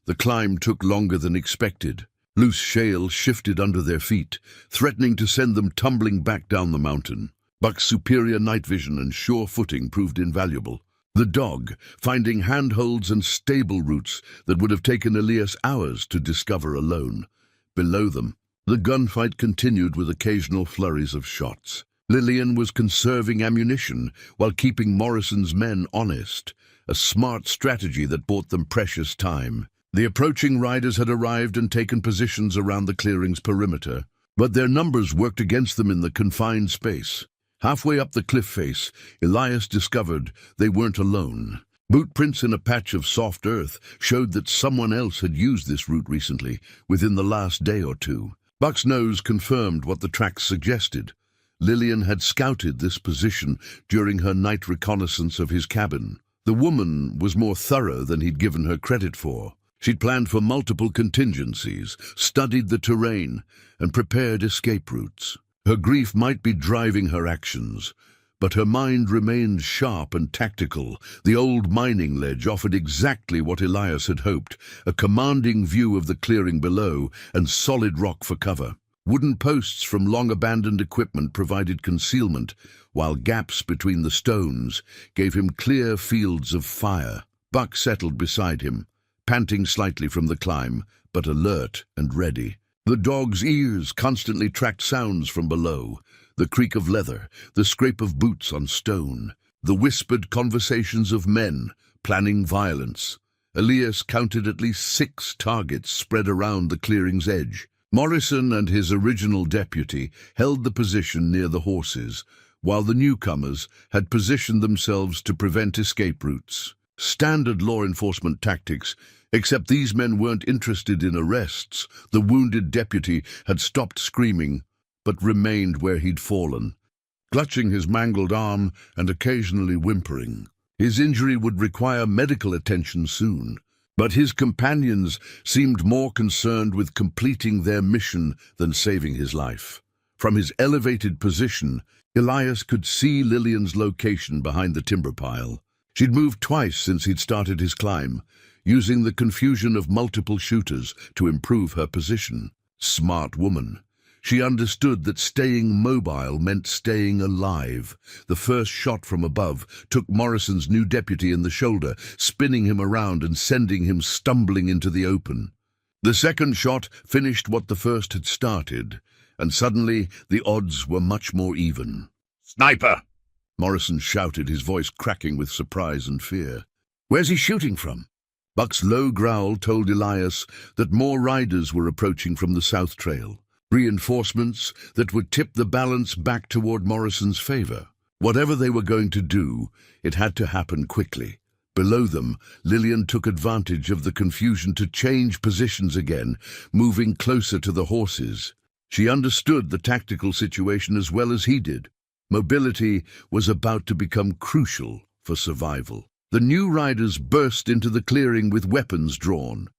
The climb took longer than expected. Loose shale shifted under their feet, threatening to send them tumbling back down the mountain. Buck's superior night vision and sure footing proved invaluable. The dog, finding handholds and stable routes that would have taken Elias hours to discover alone. Below them, the gunfight continued with occasional flurries of shots. Lillian was conserving ammunition while keeping Morrison's men honest, a smart strategy that bought them precious time. The approaching riders had arrived and taken positions around the clearing's perimeter, but their numbers worked against them in the confined space. Halfway up the cliff face, Elias discovered they weren't alone. Boot prints in a patch of soft earth showed that someone else had used this route recently, within the last day or two. Buck's nose confirmed what the tracks suggested. Lillian had scouted this position during her night reconnaissance of his cabin. The woman was more thorough than he'd given her credit for. She'd planned for multiple contingencies, studied the terrain, and prepared escape routes. Her grief might be driving her actions, but her mind remained sharp and tactical. The old mining ledge offered exactly what Elias had hoped, a commanding view of the clearing below and solid rock for cover. Wooden posts from long-abandoned equipment provided concealment, while gaps between the stones gave him clear fields of fire. Buck settled beside him, panting slightly from the climb, but alert and ready. The dog's ears constantly tracked sounds from below, the creak of leather, the scrape of boots on stone, the whispered conversations of men planning violence. Elias counted at least 6 targets spread around the clearing's edge. Morrison and his original deputy held the position near the horses, while the newcomers had positioned themselves to prevent escape routes. Standard law enforcement tactics, except these men weren't interested in arrests. The wounded deputy had stopped screaming, but remained where he'd fallen, clutching his mangled arm and occasionally whimpering. His injury would require medical attention soon, but his companions seemed more concerned with completing their mission than saving his life. From his elevated position, Elias could see Lillian's location behind the timber pile. She'd moved twice since he'd started his climb, using the confusion of multiple shooters to improve her position. Smart woman. She understood that staying mobile meant staying alive. The first shot from above took Morrison's new deputy in the shoulder, spinning him around and sending him stumbling into the open. The second shot finished what the first had started, and suddenly the odds were much more even. "Sniper!" Morrison shouted, his voice cracking with surprise and fear. "Where's he shooting from?" Buck's low growl told Elias that more riders were approaching from the south trail. Reinforcements that would tip the balance back toward Morrison's favor. Whatever they were going to do, it had to happen quickly. Below them, Lillian took advantage of the confusion to change positions again, moving closer to the horses. She understood the tactical situation as well as he did. Mobility was about to become crucial for survival. The new riders burst into the clearing with weapons drawn,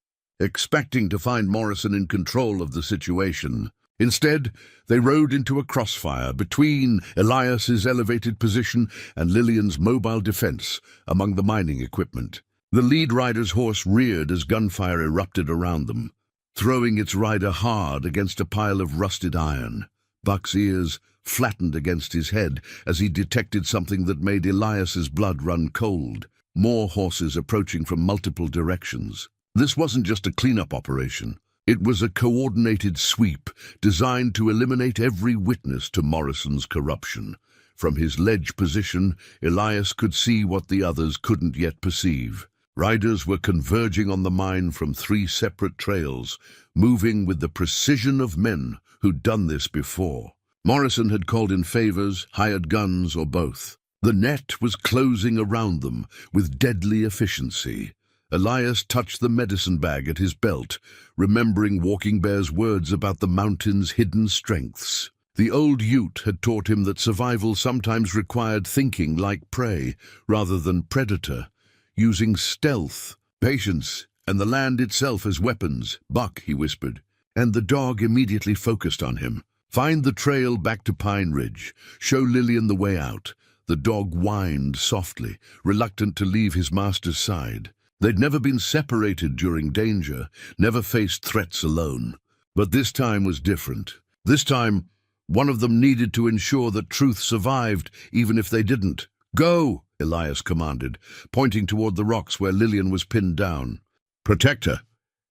expecting to find Morrison in control of the situation. Instead, they rode into a crossfire between Elias's elevated position and Lillian's mobile defense among the mining equipment. The lead rider's horse reared as gunfire erupted around them, throwing its rider hard against a pile of rusted iron. Buck's ears flattened against his head as he detected something that made Elias's blood run cold. More horses approaching from multiple directions. This wasn't just a cleanup operation. It was a coordinated sweep designed to eliminate every witness to Morrison's corruption. From his ledge position, Elias could see what the others couldn't yet perceive. Riders were converging on the mine from 3 separate trails, moving with the precision of men who'd done this before. Morrison had called in favors, hired guns, or both. The net was closing around them with deadly efficiency. Elias touched the medicine bag at his belt, remembering Walking Bear's words about the mountain's hidden strengths. The old Ute had taught him that survival sometimes required thinking like prey rather than predator, using stealth, patience, and the land itself as weapons. "Buck," he whispered, and the dog immediately focused on him. "Find the trail back to Pine Ridge. Show Lillian the way out." The dog whined softly, reluctant to leave his master's side. They'd never been separated during danger, never faced threats alone. But this time was different. This time, one of them needed to ensure that truth survived, even if they didn't. "Go!" Elias commanded, pointing toward the rocks where Lillian was pinned down. "Protect her.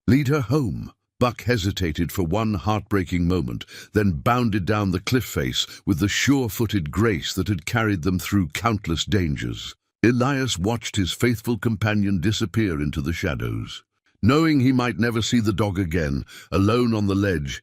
Lead her home." Buck hesitated for one heartbreaking moment, then bounded down the cliff face with the sure-footed grace that had carried them through countless dangers. Elias watched his faithful companion disappear into the shadows. Knowing he might never see the dog again, alone on the ledge,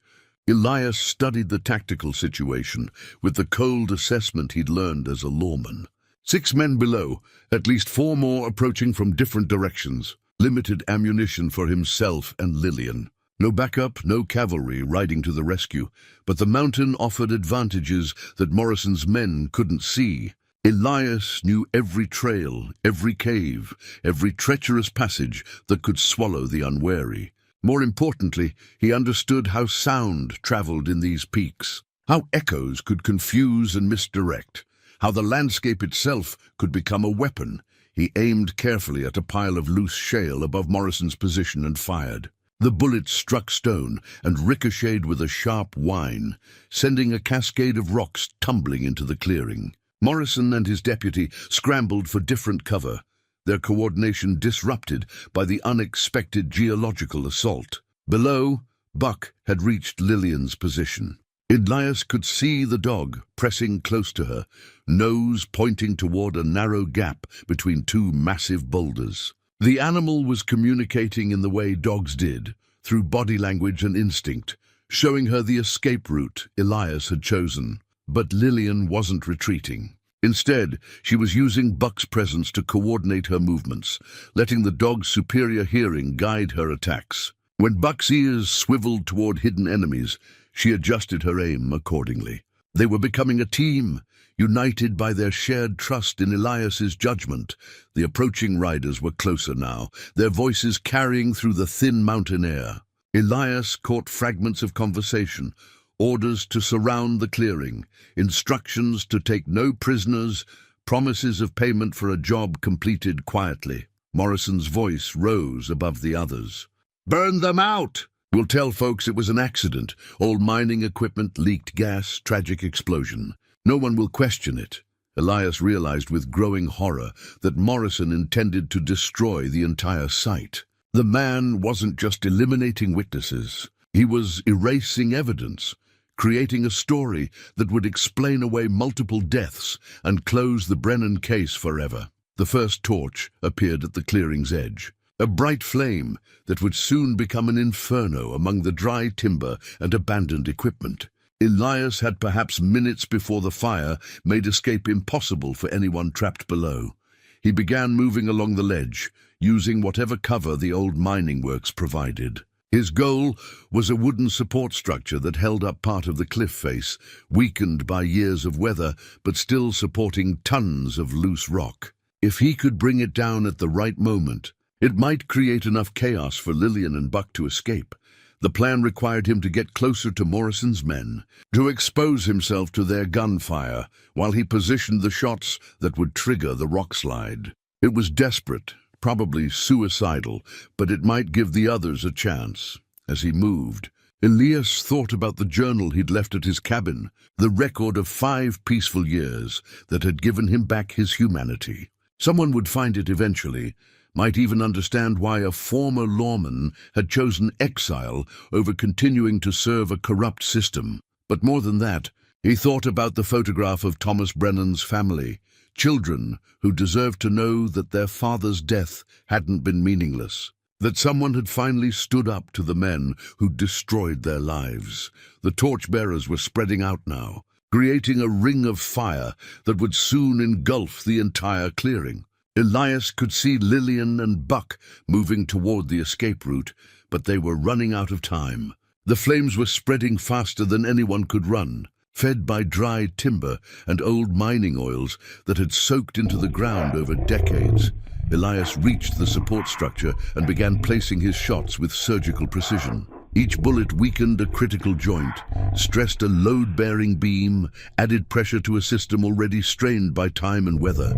Elias studied the tactical situation with the cold assessment he'd learned as a lawman. 6 men below, at least 4 more approaching from different directions. Limited ammunition for himself and Lillian. No backup, no cavalry riding to the rescue, but the mountain offered advantages that Morrison's men couldn't see. Elias knew every trail, every cave, every treacherous passage that could swallow the unwary. More importantly, he understood how sound traveled in these peaks, how echoes could confuse and misdirect, how the landscape itself could become a weapon. He aimed carefully at a pile of loose shale above Morrison's position and fired. The bullet struck stone and ricocheted with a sharp whine, sending a cascade of rocks tumbling into the clearing. Morrison and his deputy scrambled for different cover, their coordination disrupted by the unexpected geological assault. Below, Buck had reached Lillian's position. Elias could see the dog pressing close to her, nose pointing toward a narrow gap between 2 massive boulders. The animal was communicating in the way dogs did, through body language and instinct, showing her the escape route Elias had chosen. But Lillian wasn't retreating. Instead, she was using Buck's presence to coordinate her movements, letting the dog's superior hearing guide her attacks. When Buck's ears swiveled toward hidden enemies, she adjusted her aim accordingly. They were becoming a team, united by their shared trust in Elias's judgment. The approaching riders were closer now, their voices carrying through the thin mountain air. Elias caught fragments of conversation, orders to surround the clearing, instructions to take no prisoners, promises of payment for a job completed quietly. Morrison's voice rose above the others. "Burn them out! We'll tell folks it was an accident. Old mining equipment leaked gas, tragic explosion. No one will question it." Elias realized with growing horror that Morrison intended to destroy the entire site. The man wasn't just eliminating witnesses. He was erasing evidence, creating a story that would explain away multiple deaths and close the Brennan case forever. The first torch appeared at the clearing's edge, a bright flame that would soon become an inferno among the dry timber and abandoned equipment. Elias had perhaps minutes before the fire made escape impossible for anyone trapped below. He began moving along the ledge, using whatever cover the old mining works provided. His goal was a wooden support structure that held up part of the cliff face, weakened by years of weather, but still supporting tons of loose rock. If he could bring it down at the right moment, it might create enough chaos for Lillian and Buck to escape. The plan required him to get closer to Morrison's men, to expose himself to their gunfire, while he positioned the shots that would trigger the rock slide. It was desperate, probably suicidal, but it might give the others a chance. As he moved, Elias thought about the journal he'd left at his cabin, the record of 5 peaceful years that had given him back his humanity. Someone would find it eventually, might even understand why a former lawman had chosen exile over continuing to serve a corrupt system. But more than that, he thought about the photograph of Thomas Brennan's family, children who deserved to know that their father's death hadn't been meaningless, that someone had finally stood up to the men who destroyed their lives. The torchbearers were spreading out now, creating a ring of fire that would soon engulf the entire clearing. Elias could see Lillian and Buck moving toward the escape route, but they were running out of time. The flames were spreading faster than anyone could run, fed by dry timber and old mining oils that had soaked into the ground over decades. Elias reached the support structure and began placing his shots with surgical precision. Each bullet weakened a critical joint, stressed a load-bearing beam, added pressure to a system already strained by time and weather.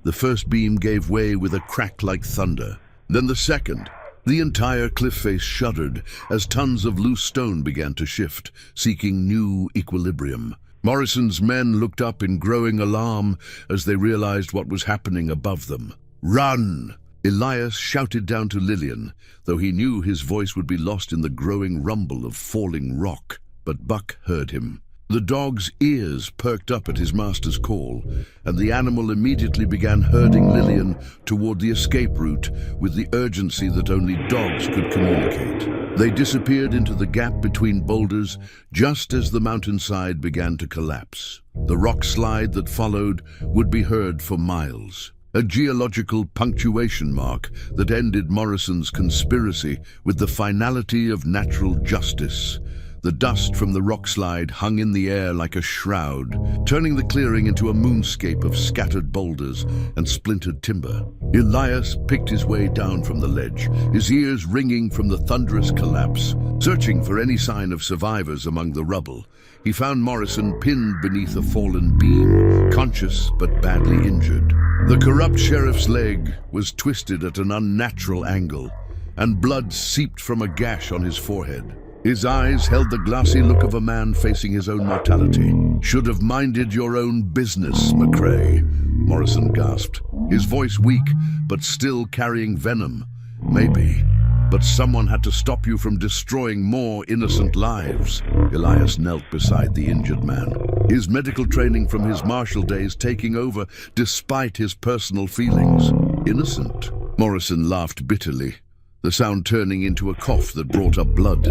The first beam gave way with a crack like thunder. Then the second, The entire cliff face shuddered as tons of loose stone began to shift, seeking new equilibrium. Morrison's men looked up in growing alarm as they realized what was happening above them. "Run!" Elias shouted down to Lillian, though he knew his voice would be lost in the growing rumble of falling rock. But Buck heard him. The dog's ears perked up at his master's call, and the animal immediately began herding Lillian toward the escape route with the urgency that only dogs could communicate. They disappeared into the gap between boulders just as the mountainside began to collapse. The rock slide that followed would be heard for miles, a geological punctuation mark that ended Morrison's conspiracy with the finality of natural justice. The dust from the rock slide hung in the air like a shroud, turning the clearing into a moonscape of scattered boulders and splintered timber. Elias picked his way down from the ledge, his ears ringing from the thunderous collapse. Searching for any sign of survivors among the rubble, he found Morrison pinned beneath a fallen beam, conscious but badly injured. The corrupt sheriff's leg was twisted at an unnatural angle, and blood seeped from a gash on his forehead. His eyes held the glassy look of a man facing his own mortality. "Should have minded your own business, McCrae," Morrison gasped, his voice weak but still carrying venom. "Maybe, but someone had to stop you from destroying more innocent lives." Elias knelt beside the injured man, his medical training from his martial days taking over despite his personal feelings. "Innocent?" Morrison laughed bitterly, the sound turning into a cough that brought up blood.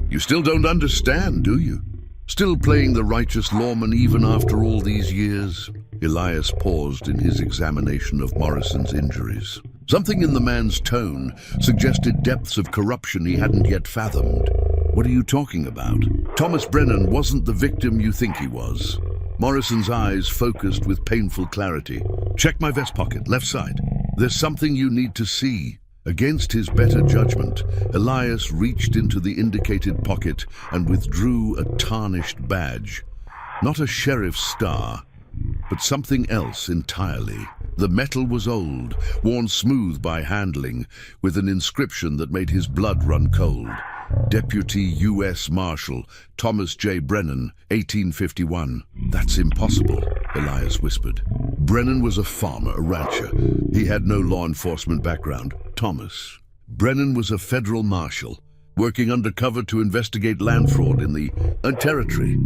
"You still don't understand, do you? Still playing the righteous lawman even after all these years?" Elias paused in his examination of Morrison's injuries. Something in the man's tone suggested depths of corruption he hadn't yet fathomed. "What are you talking about? Thomas Brennan wasn't the victim you think he was." Morrison's eyes focused with painful clarity. "Check my vest pocket, left side. There's something you need to see." Against his better judgment, Elias reached into the indicated pocket and withdrew a tarnished badge. Not a sheriff's star, but something else entirely. The metal was old, worn smooth by handling, with an inscription that made his blood run cold. Deputy U.S. Marshal Thomas J. Brennan, 1851. "That's impossible," Elias whispered. Brennan was a farmer, a rancher. He had no law enforcement background. Thomas Brennan was a federal marshal, working undercover to investigate land fraud in the territory.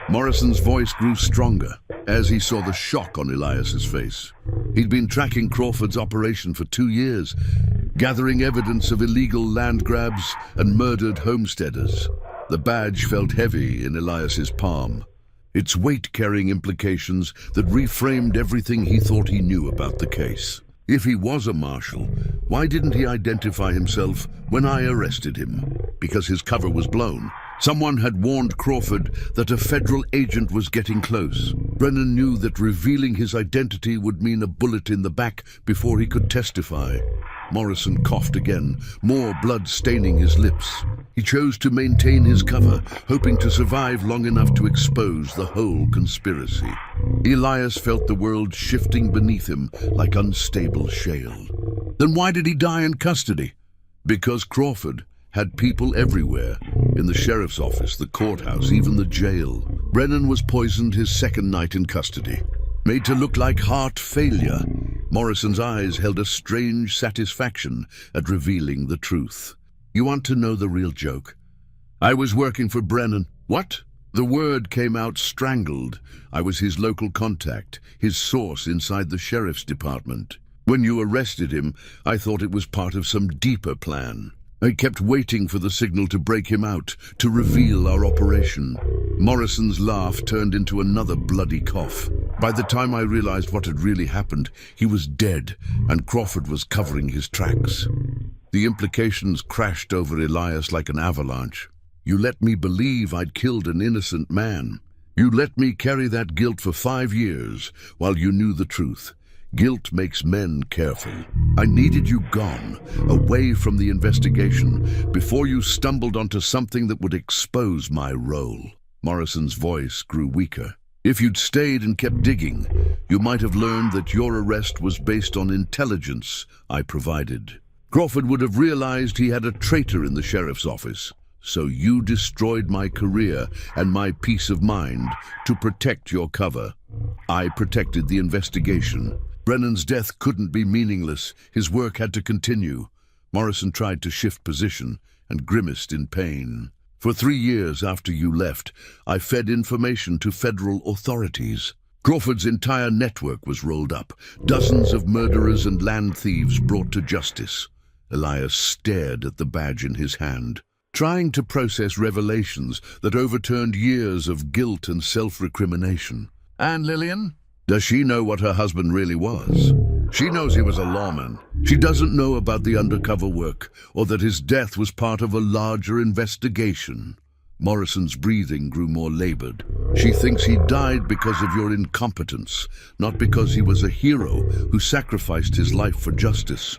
Morrison's voice grew stronger as he saw the shock on Elias's face. He'd been tracking Crawford's operation for 2 years, gathering evidence of illegal land grabs and murdered homesteaders. The badge felt heavy in Elias's palm, its weight carrying implications that reframed everything he thought he knew about the case. If he was a marshal, why didn't he identify himself when I arrested him? Because his cover was blown. Someone had warned Crawford that a federal agent was getting close. Brennan knew that revealing his identity would mean a bullet in the back before he could testify. Morrison coughed again, more blood staining his lips. He chose to maintain his cover, hoping to survive long enough to expose the whole conspiracy. Elias felt the world shifting beneath him like unstable shale. Then why did he die in custody? Because Crawford had people everywhere, in the sheriff's office, the courthouse, even the jail. Brennan was poisoned his second night in custody. Made to look like heart failure, Morrison's eyes held a strange satisfaction at revealing the truth. "You want to know the real joke? I was working for Brennan." "What?" The word came out strangled. "I was his local contact, his source inside the sheriff's department. When you arrested him, I thought it was part of some deeper plan. I kept waiting for the signal to break him out, to reveal our operation." Morrison's laugh turned into another bloody cough. "By the time I realized what had really happened, he was dead, and Crawford was covering his tracks." The implications crashed over Elias like an avalanche. "You let me believe I'd killed an innocent man. You let me carry that guilt for 5 years while you knew the truth. Guilt makes men careful. I needed you gone, away from the investigation, before you stumbled onto something that would expose my role." Morrison's voice grew weaker. "If you'd stayed and kept digging, you might have learned that your arrest was based on intelligence I provided. Crawford would have realized he had a traitor in the sheriff's office. So you destroyed my career and my peace of mind to protect your cover. I protected the investigation. Brennan's death couldn't be meaningless. His work had to continue. Morrison tried to shift position and grimaced in pain. For 3 years after you left, I fed information to federal authorities. Crawford's entire network was rolled up. Dozens of murderers and land thieves brought to justice. Elias stared at the badge in his hand, trying to process revelations that overturned years of guilt and self-recrimination. And Lillian? Does she know what her husband really was? She knows he was a lawman. She doesn't know about the undercover work, or that his death was part of a larger investigation. Morrison's breathing grew more labored. She thinks he died because of your incompetence, not because he was a hero who sacrificed his life for justice.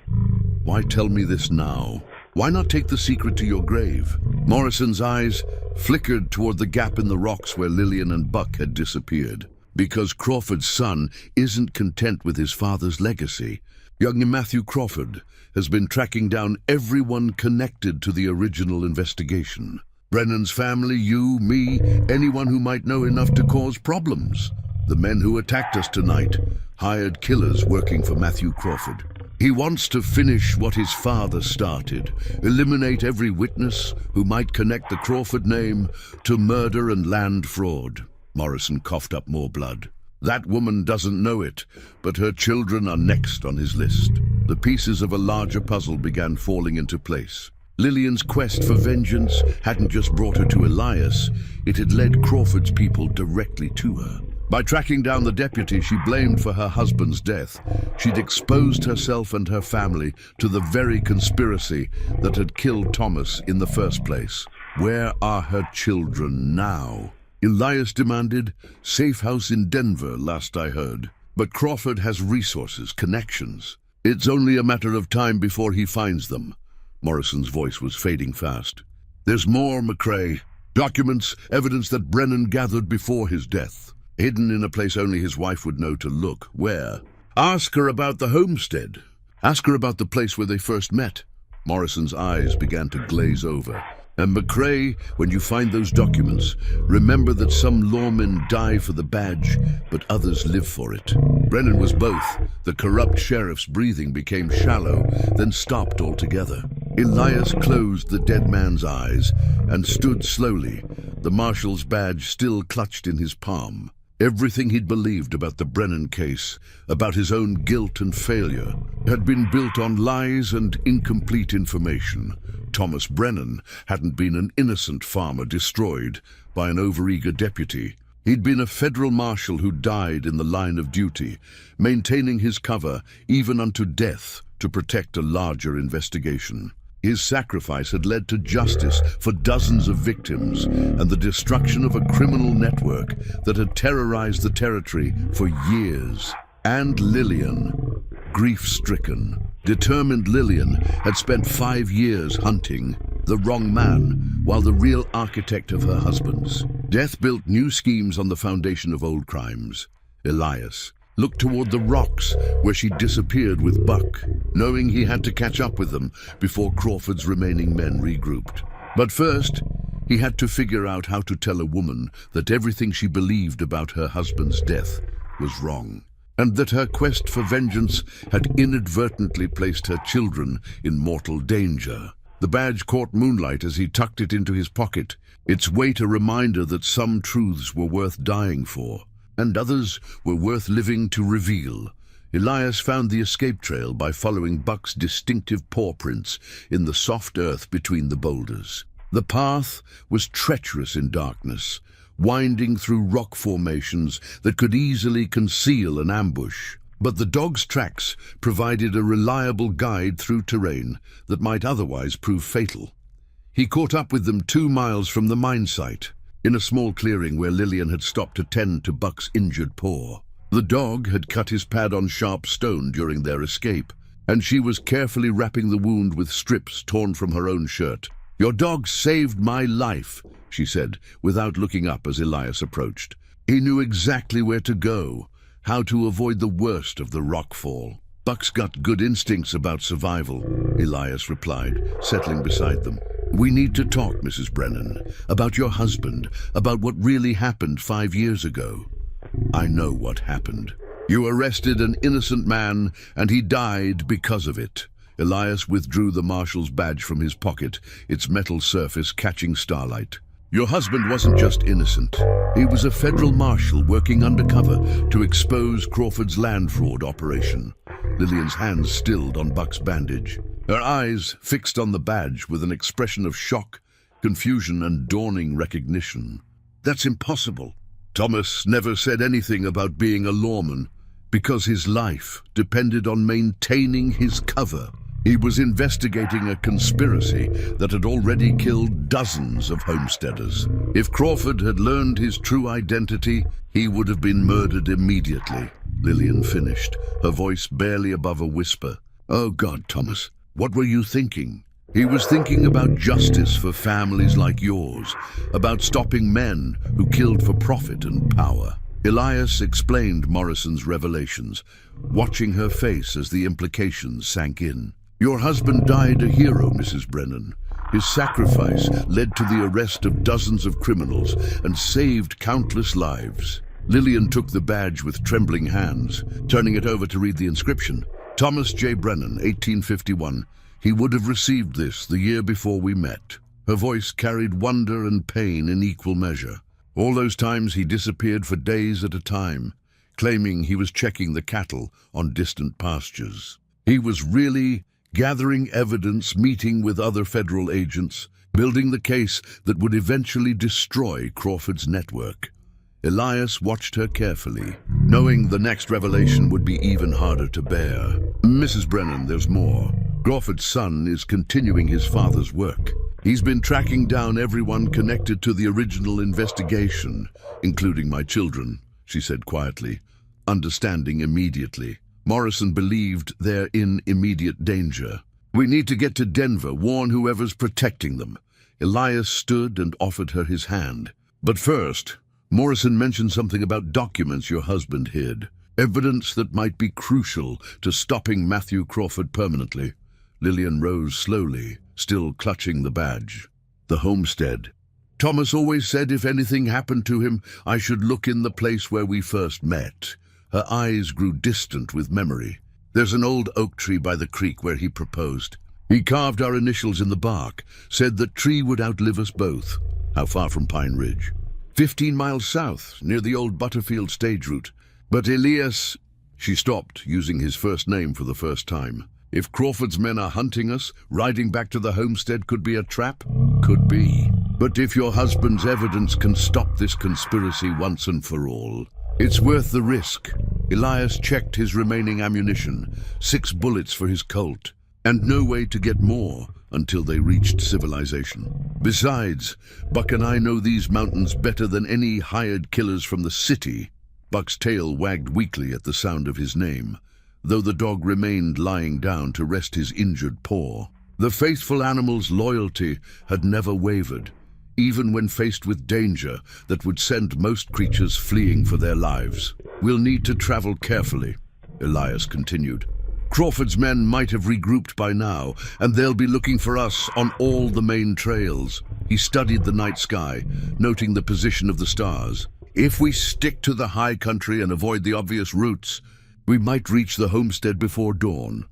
Why tell me this now? Why not take the secret to your grave? Morrison's eyes flickered toward the gap in the rocks where Lillian and Buck had disappeared. Because Crawford's son isn't content with his father's legacy. Young Matthew Crawford has been tracking down everyone connected to the original investigation. Brennan's family, you, me, anyone who might know enough to cause problems. The men who attacked us tonight, hired killers working for Matthew Crawford. He wants to finish what his father started, eliminate every witness who might connect the Crawford name to murder and land fraud. Morrison coughed up more blood. That woman doesn't know it, but her children are next on his list. The pieces of a larger puzzle began falling into place. Lillian's quest for vengeance hadn't just brought her to Elias, it had led Crawford's people directly to her. By tracking down the deputy she blamed for her husband's death, she'd exposed herself and her family to the very conspiracy that had killed Thomas in the first place. Where are her children now? Elias demanded. Safe house in Denver, last I heard. But Crawford has resources, connections. It's only a matter of time before he finds them. Morrison's voice was fading fast. There's more, McCrae. Documents, evidence that Brennan gathered before his death. Hidden in a place only his wife would know to look. Where? Ask her about the homestead. Ask her about the place where they first met. Morrison's eyes began to glaze over. And McCrae, when you find those documents, remember that some lawmen die for the badge, but others live for it. Brennan was both. The corrupt sheriff's breathing became shallow, then stopped altogether. Elias closed the dead man's eyes and stood slowly, the marshal's badge still clutched in his palm. Everything he'd believed about the Brennan case, about his own guilt and failure, had been built on lies and incomplete information. Thomas Brennan hadn't been an innocent farmer destroyed by an overeager deputy. He'd been a federal marshal who died in the line of duty, maintaining his cover even unto death to protect a larger investigation. His sacrifice had led to justice for dozens of victims and the destruction of a criminal network that had terrorized the territory for years. And Lillian, grief-stricken, determined Lillian, had spent 5 years hunting the wrong man, while the real architect of her husband's death built new schemes on the foundation of old crimes. Elias looked toward the rocks where she disappeared with Buck, knowing he had to catch up with them before Crawford's remaining men regrouped. But first, he had to figure out how to tell a woman that everything she believed about her husband's death was wrong, and that her quest for vengeance had inadvertently placed her children in mortal danger. The badge caught moonlight as he tucked it into his pocket, its weight a reminder that some truths were worth dying for, and others were worth living to reveal. Elias found the escape trail by following Buck's distinctive paw prints in the soft earth between the boulders. The path was treacherous in darkness, winding through rock formations that could easily conceal an ambush. But the dog's tracks provided a reliable guide through terrain that might otherwise prove fatal. He caught up with them 2 miles from the mine site, in a small clearing where Lillian had stopped to tend to Buck's injured paw. The dog had cut his pad on sharp stone during their escape, and she was carefully wrapping the wound with strips torn from her own shirt. "Your dog saved my life," she said, without looking up as Elias approached. He knew exactly where to go, how to avoid the worst of the rock fall. Buck's got good instincts about survival, Elias replied, settling beside them. We need to talk, Mrs. Brennan, about your husband, about what really happened 5 years ago. I know what happened. You arrested an innocent man, and he died because of it. Elias withdrew the marshal's badge from his pocket, its metal surface catching starlight. Your husband wasn't just innocent. He was a federal marshal working undercover to expose Crawford's land fraud operation. Lillian's hands stilled on Buck's bandage, her eyes fixed on the badge with an expression of shock, confusion, and dawning recognition. That's impossible. Thomas never said anything about being a lawman because his life depended on maintaining his cover. He was investigating a conspiracy that had already killed dozens of homesteaders. If Crawford had learned his true identity, he would have been murdered immediately. Lillian finished, her voice barely above a whisper. Oh God, Thomas, what were you thinking? He was thinking about justice for families like yours, about stopping men who killed for profit and power. Elias explained Morrison's revelations, watching her face as the implications sank in. Your husband died a hero, Mrs. Brennan. His sacrifice led to the arrest of dozens of criminals and saved countless lives. Lillian took the badge with trembling hands, turning it over to read the inscription. Thomas J. Brennan, 1851. He would have received this the year before we met. Her voice carried wonder and pain in equal measure. All those times he disappeared for days at a time, claiming he was checking the cattle on distant pastures. He was really gathering evidence, meeting with other federal agents, building the case that would eventually destroy Crawford's network. Elias watched her carefully, knowing the next revelation would be even harder to bear. Mrs. Brennan, there's more. Crawford's son is continuing his father's work. He's been tracking down everyone connected to the original investigation, including my children, she said quietly, understanding immediately. Morrison believed they're in immediate danger. We need to get to Denver, warn whoever's protecting them. Elias stood and offered her his hand. But first, Morrison mentioned something about documents your husband hid, evidence that might be crucial to stopping Matthew Crawford permanently. Lillian rose slowly, still clutching the badge. The homestead. Thomas always said if anything happened to him, I should look in the place where we first met. Her eyes grew distant with memory. There's an old oak tree by the creek where he proposed. He carved our initials in the bark, said the tree would outlive us both. How far from Pine Ridge? 15 miles south, near the old Butterfield stage route. But Elias... She stopped, using his first name for the first time. If Crawford's men are hunting us, riding back to the homestead could be a trap? Could be. But if your husband's evidence can stop this conspiracy once and for all, it's worth the risk. Elias checked his remaining ammunition, 6 bullets for his Colt, and no way to get more until they reached civilization. Besides, Buck and I know these mountains better than any hired killers from the city. Buck's tail wagged weakly at the sound of his name, though the dog remained lying down to rest his injured paw. The faithful animal's loyalty had never wavered, even when faced with danger that would send most creatures fleeing for their lives. We'll need to travel carefully, Elias continued. Crawford's men might have regrouped by now, and they'll be looking for us on all the main trails. He studied the night sky, noting the position of the stars. If we stick to the high country and avoid the obvious routes, we might reach the homestead before dawn.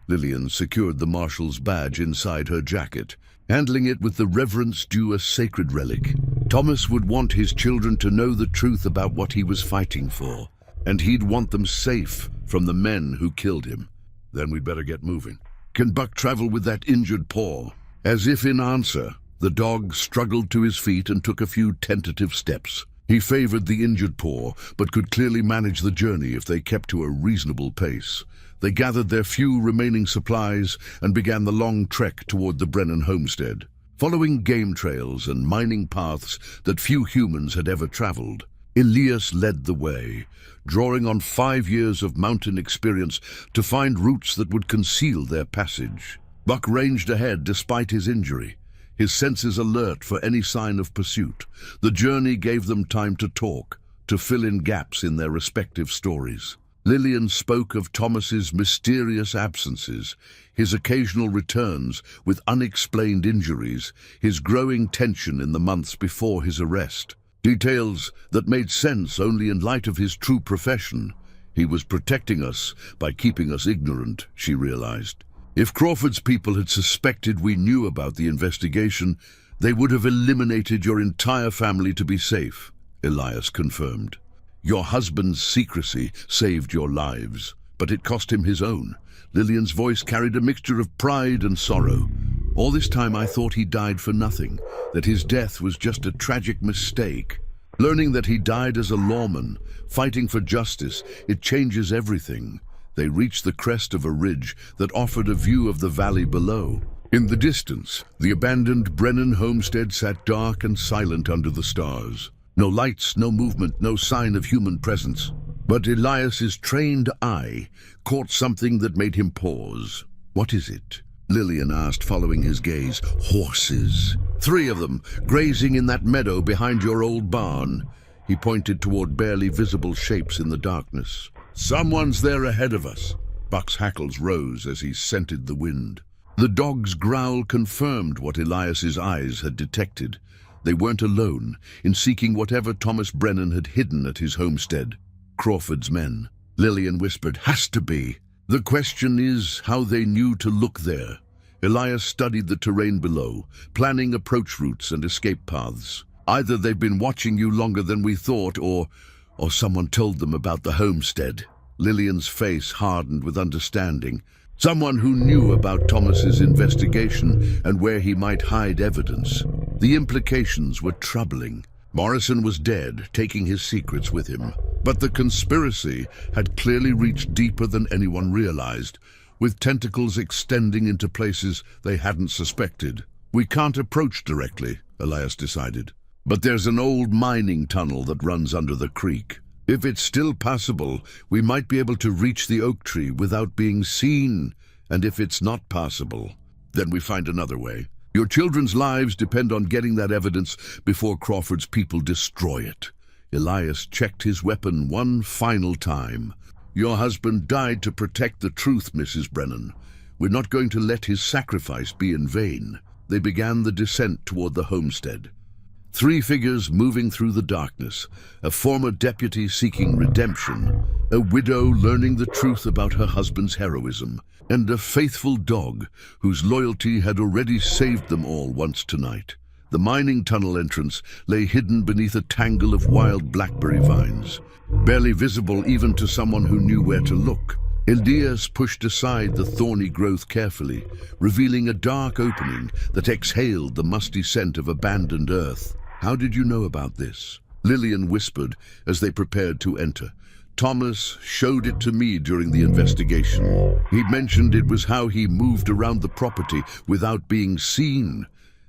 Lillian secured the marshal's badge inside her jacket, handling it with the reverence due a sacred relic. Thomas would want his children to know the truth about what he was fighting for, and he'd want them safe from the men who killed him. Then we'd better get moving. Can Buck travel with that injured paw? As if in answer, the dog struggled to his feet and took a few tentative steps. He favored the injured paw, but could clearly manage the journey if they kept to a reasonable pace. They gathered their few remaining supplies and began the long trek toward the Brennan homestead, following game trails and mining paths that few humans had ever traveled. Elias led the way, drawing on 5 years of mountain experience to find routes that would conceal their passage. Buck ranged ahead despite his injury, his senses alert for any sign of pursuit. The journey gave them time to talk, to fill in gaps in their respective stories. Lillian spoke of Thomas's mysterious absences, his occasional returns with unexplained injuries, his growing tension in the months before his arrest. Details that made sense only in light of his true profession. He was protecting us by keeping us ignorant, she realized. If Crawford's people had suspected we knew about the investigation, they would have eliminated your entire family to be safe, Elias confirmed. Your husband's secrecy saved your lives, but it cost him his own. Lillian's voice carried a mixture of pride and sorrow. All this time I thought he died for nothing, that his death was just a tragic mistake. Learning that he died as a lawman, fighting for justice, it changes everything. They reached the crest of a ridge that offered a view of the valley below. In the distance, the abandoned Brennan homestead sat dark and silent under the stars. No lights, no movement, no sign of human presence. But Elias's trained eye caught something that made him pause. "What is it?" Lillian asked, following his gaze. "Horses. 3 of them, grazing in that meadow behind your old barn." He pointed toward barely visible shapes in the darkness. "Someone's there ahead of us." Buck's hackles rose as he scented the wind. The dog's growl confirmed what Elias's eyes had detected. They weren't alone in seeking whatever Thomas Brennan had hidden at his homestead. Crawford's men. Lillian whispered, "Has to be." The question is how they knew to look there. Elias studied the terrain below, planning approach routes and escape paths. Either they've been watching you longer than we thought, or someone told them about the homestead. Lillian's face hardened with understanding. Someone who knew about Thomas's investigation and where he might hide evidence. The implications were troubling. Morrison was dead, taking his secrets with him. But the conspiracy had clearly reached deeper than anyone realized, with tentacles extending into places they hadn't suspected. "We can't approach directly," Elias decided. "But there's an old mining tunnel that runs under the creek. If it's still passable, we might be able to reach the oak tree without being seen. And if it's not possible, then we find another way. Your children's lives depend on getting that evidence before Crawford's people destroy it." Elias checked his weapon one final time. "Your husband died to protect the truth, Mrs. Brennan. We're not going to let his sacrifice be in vain." They began the descent toward the homestead. 3 figures moving through the darkness, a former deputy seeking redemption, a widow learning the truth about her husband's heroism, and a faithful dog whose loyalty had already saved them all once tonight. The mining tunnel entrance lay hidden beneath a tangle of wild blackberry vines, barely visible even to someone who knew where to look. Elias pushed aside the thorny growth carefully, revealing a dark opening that exhaled the musty scent of abandoned earth. "How did you know about this?" Lillian whispered as they prepared to enter. "Thomas showed it to me during the investigation. He mentioned it was how he moved around the property without being seen."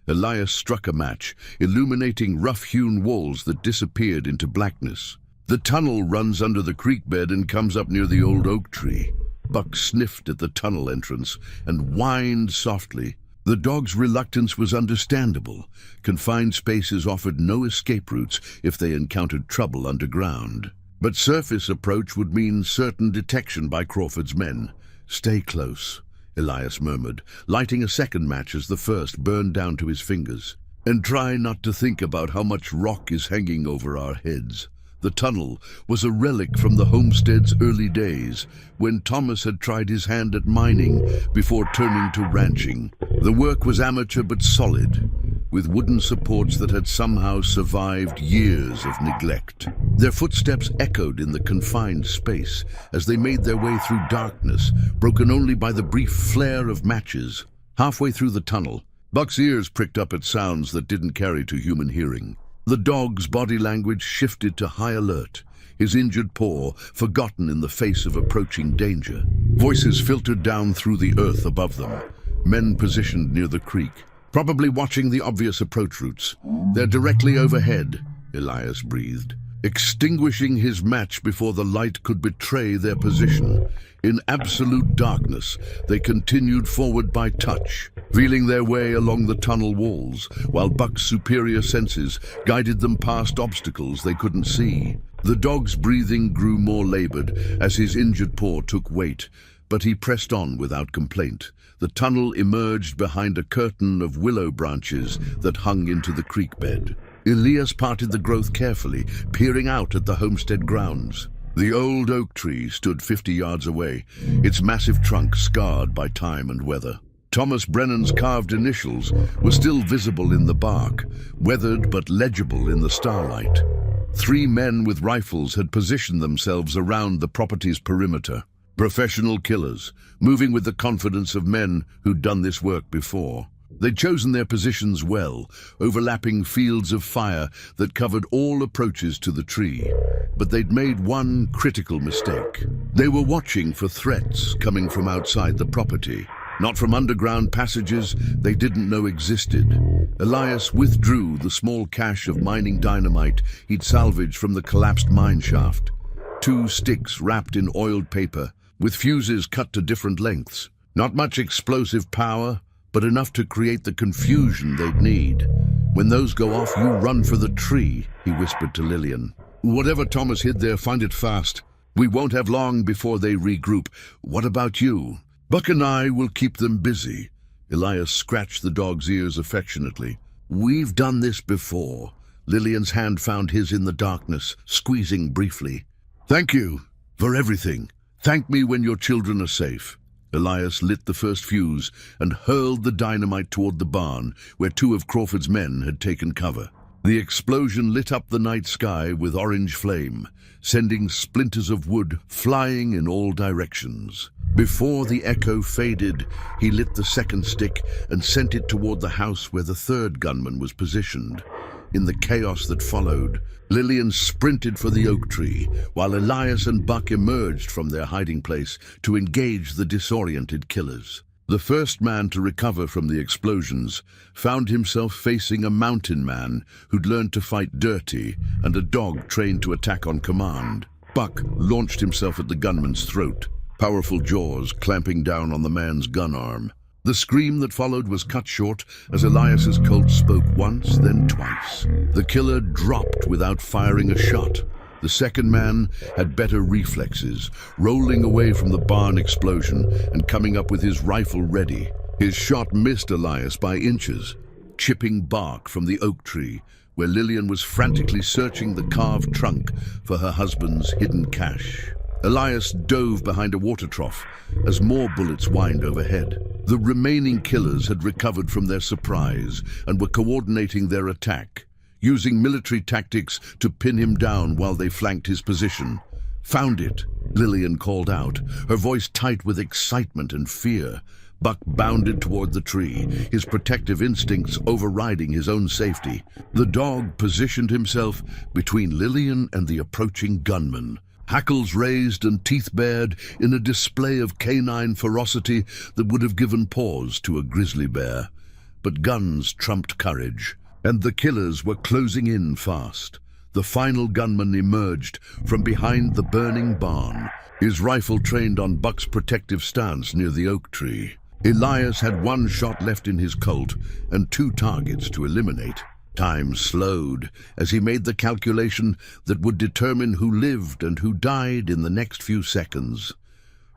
Elias struck a match, illuminating rough-hewn walls that disappeared into blackness. "The tunnel runs under the creek bed and comes up near the old oak tree." Buck sniffed at the tunnel entrance and whined softly. The dog's reluctance was understandable. Confined spaces offered no escape routes if they encountered trouble underground. But surface approach would mean certain detection by Crawford's men. "Stay close," Elias murmured, lighting a second match as the first burned down to his fingers. "And try not to think about how much rock is hanging over our heads." The tunnel was a relic from the homestead's early days, when Thomas had tried his hand at mining before turning to ranching. The work was amateur but solid, with wooden supports that had somehow survived years of neglect. Their footsteps echoed in the confined space as they made their way through darkness, broken only by the brief flare of matches. Halfway through the tunnel, Buck's ears pricked up at sounds that didn't carry to human hearing. The dog's body language shifted to high alert, his injured paw forgotten in the face of approaching danger. Voices filtered down through the earth above them, men positioned near the creek, probably watching the obvious approach routes. "They're directly overhead," Elias breathed, extinguishing his match before the light could betray their position. In absolute darkness, they continued forward by touch, feeling their way along the tunnel walls, while Buck's superior senses guided them past obstacles they couldn't see. The dog's breathing grew more labored as his injured paw took weight, but he pressed on without complaint. The tunnel emerged behind a curtain of willow branches that hung into the creek bed. Elias parted the growth carefully, peering out at the homestead grounds. The old oak tree stood 50 yards away, its massive trunk scarred by time and weather. Thomas Brennan's carved initials were still visible in the bark, weathered but legible in the starlight. 3 men with rifles had positioned themselves around the property's perimeter. Professional killers, moving with the confidence of men who'd done this work before. They'd chosen their positions well, overlapping fields of fire that covered all approaches to the tree. But they'd made one critical mistake. They were watching for threats coming from outside the property, not from underground passages they didn't know existed. Elias withdrew the small cache of mining dynamite he'd salvaged from the collapsed mine shaft. 2 sticks wrapped in oiled paper, with fuses cut to different lengths. Not much explosive power, but enough to create the confusion they'd need. "When those go off, you run for the tree," he whispered to Lillian. "Whatever Thomas hid there, find it fast. We won't have long before they regroup. What about you?" "Buck and I will keep them busy." Elias scratched the dog's ears affectionately. "We've done this before." Lillian's hand found his in the darkness, squeezing briefly. "Thank you for everything. Thank me when your children are safe." Elias lit the first fuse and hurled the dynamite toward the barn, where 2 of Crawford's men had taken cover. The explosion lit up the night sky with orange flame, sending splinters of wood flying in all directions. Before the echo faded, he lit the second stick and sent it toward the house where the 3rd gunman was positioned. In the chaos that followed, Lillian sprinted for the oak tree, while Elias and Buck emerged from their hiding place to engage the disoriented killers. The first man to recover from the explosions found himself facing a mountain man who'd learned to fight dirty and a dog trained to attack on command. Buck launched himself at the gunman's throat, powerful jaws clamping down on the man's gun arm. The scream that followed was cut short as Elias's Colt spoke once, then twice. The killer dropped without firing a shot. The second man had better reflexes, rolling away from the barn explosion and coming up with his rifle ready. His shot missed Elias by inches, chipping bark from the oak tree, where Lillian was frantically searching the carved trunk for her husband's hidden cache. Elias dove behind a water trough as more bullets whined overhead. The remaining killers had recovered from their surprise and were coordinating their attack, using military tactics to pin him down while they flanked his position. "Found it," Lillian called out, her voice tight with excitement and fear. Buck bounded toward the tree, his protective instincts overriding his own safety. The dog positioned himself between Lillian and the approaching gunman, hackles raised and teeth bared in a display of canine ferocity that would have given pause to a grizzly bear. But guns trumped courage, and the killers were closing in fast. The final gunman emerged from behind the burning barn, his rifle trained on Buck's protective stance near the oak tree. Elias had 1 shot left in his Colt and 2 targets to eliminate. Time slowed as he made the calculation that would determine who lived and who died in the next few seconds.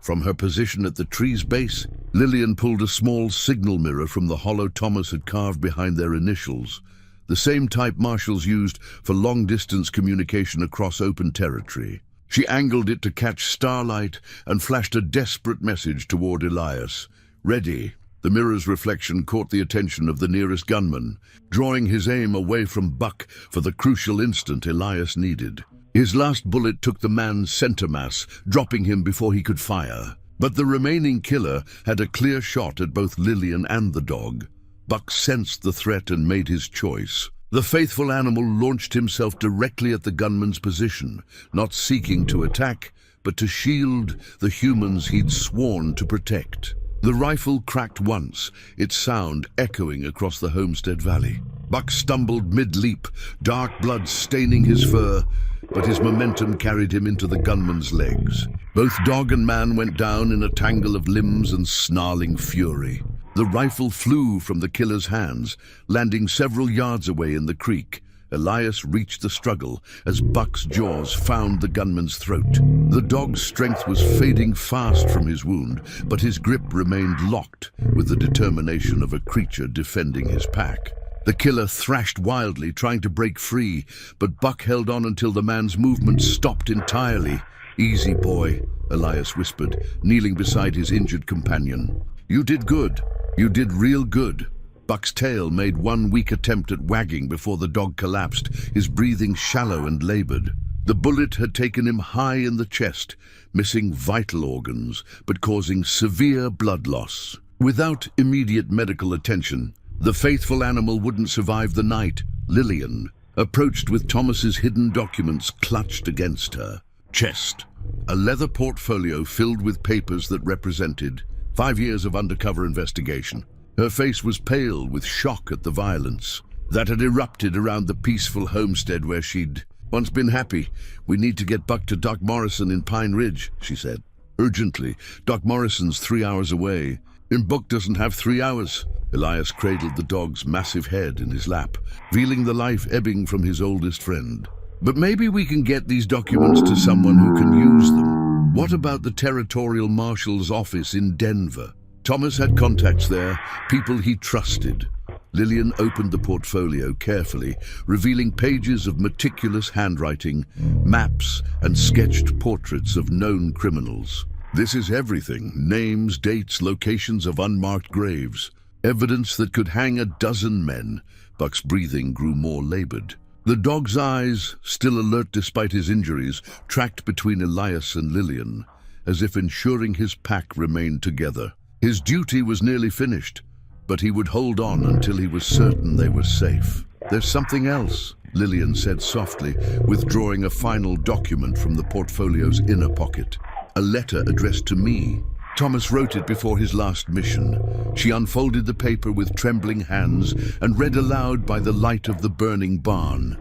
From her position at the tree's base, Lillian pulled a small signal mirror from the hollow Thomas had carved behind their initials, the same type marshals used for long-distance communication across open territory. She angled it to catch starlight and flashed a desperate message toward Elias. "Ready." The mirror's reflection caught the attention of the nearest gunman, drawing his aim away from Buck for the crucial instant Elias needed. His last bullet took the man's center mass, dropping him before he could fire. But the remaining killer had a clear shot at both Lillian and the dog. Buck sensed the threat and made his choice. The faithful animal launched himself directly at the gunman's position, not seeking to attack, but to shield the humans he'd sworn to protect. The rifle cracked once, its sound echoing across the homestead valley. Buck stumbled mid-leap, dark blood staining his fur, but his momentum carried him into the gunman's legs. Both dog and man went down in a tangle of limbs and snarling fury. The rifle flew from the killer's hands, landing several yards away in the creek, Elias reached the struggle as Buck's jaws found the gunman's throat. The dog's strength was fading fast from his wound, but his grip remained locked with the determination of a creature defending his pack. The killer thrashed wildly, trying to break free, but Buck held on until the man's movement stopped entirely. "Easy, boy," Elias whispered, kneeling beside his injured companion. "You did good. You did real good." Buck's tail made one weak attempt at wagging before the dog collapsed, his breathing shallow and labored. The bullet had taken him high in the chest, missing vital organs, but causing severe blood loss. Without immediate medical attention, the faithful animal wouldn't survive the night. Lillian approached with Thomas's hidden documents clutched against her chest. A leather portfolio filled with papers that represented 5 years of undercover investigation. Her face was pale with shock at the violence that had erupted around the peaceful homestead where she'd once been happy. "We need to get Buck to Doc Morrison in Pine Ridge," she said. "Urgently. Doc Morrison's 3 hours away." "And Buck doesn't have 3 hours." Elias cradled the dog's massive head in his lap, feeling the life ebbing from his oldest friend. "But maybe we can get these documents to someone who can use them. What about the Territorial Marshal's office in Denver?" Thomas had contacts there, people he trusted. Lillian opened the portfolio carefully, revealing pages of meticulous handwriting, maps, and sketched portraits of known criminals. "This is everything: names, dates, locations of unmarked graves. Evidence that could hang a dozen men." Buck's breathing grew more labored. The dog's eyes, still alert despite his injuries, tracked between Elias and Lillian, as if ensuring his pack remained together. His duty was nearly finished, but he would hold on until he was certain they were safe. "There's something else," Lillian said softly, withdrawing a final document from the portfolio's inner pocket. "A letter addressed to me. Thomas wrote it before his last mission." She unfolded the paper with trembling hands and read aloud by the light of the burning barn.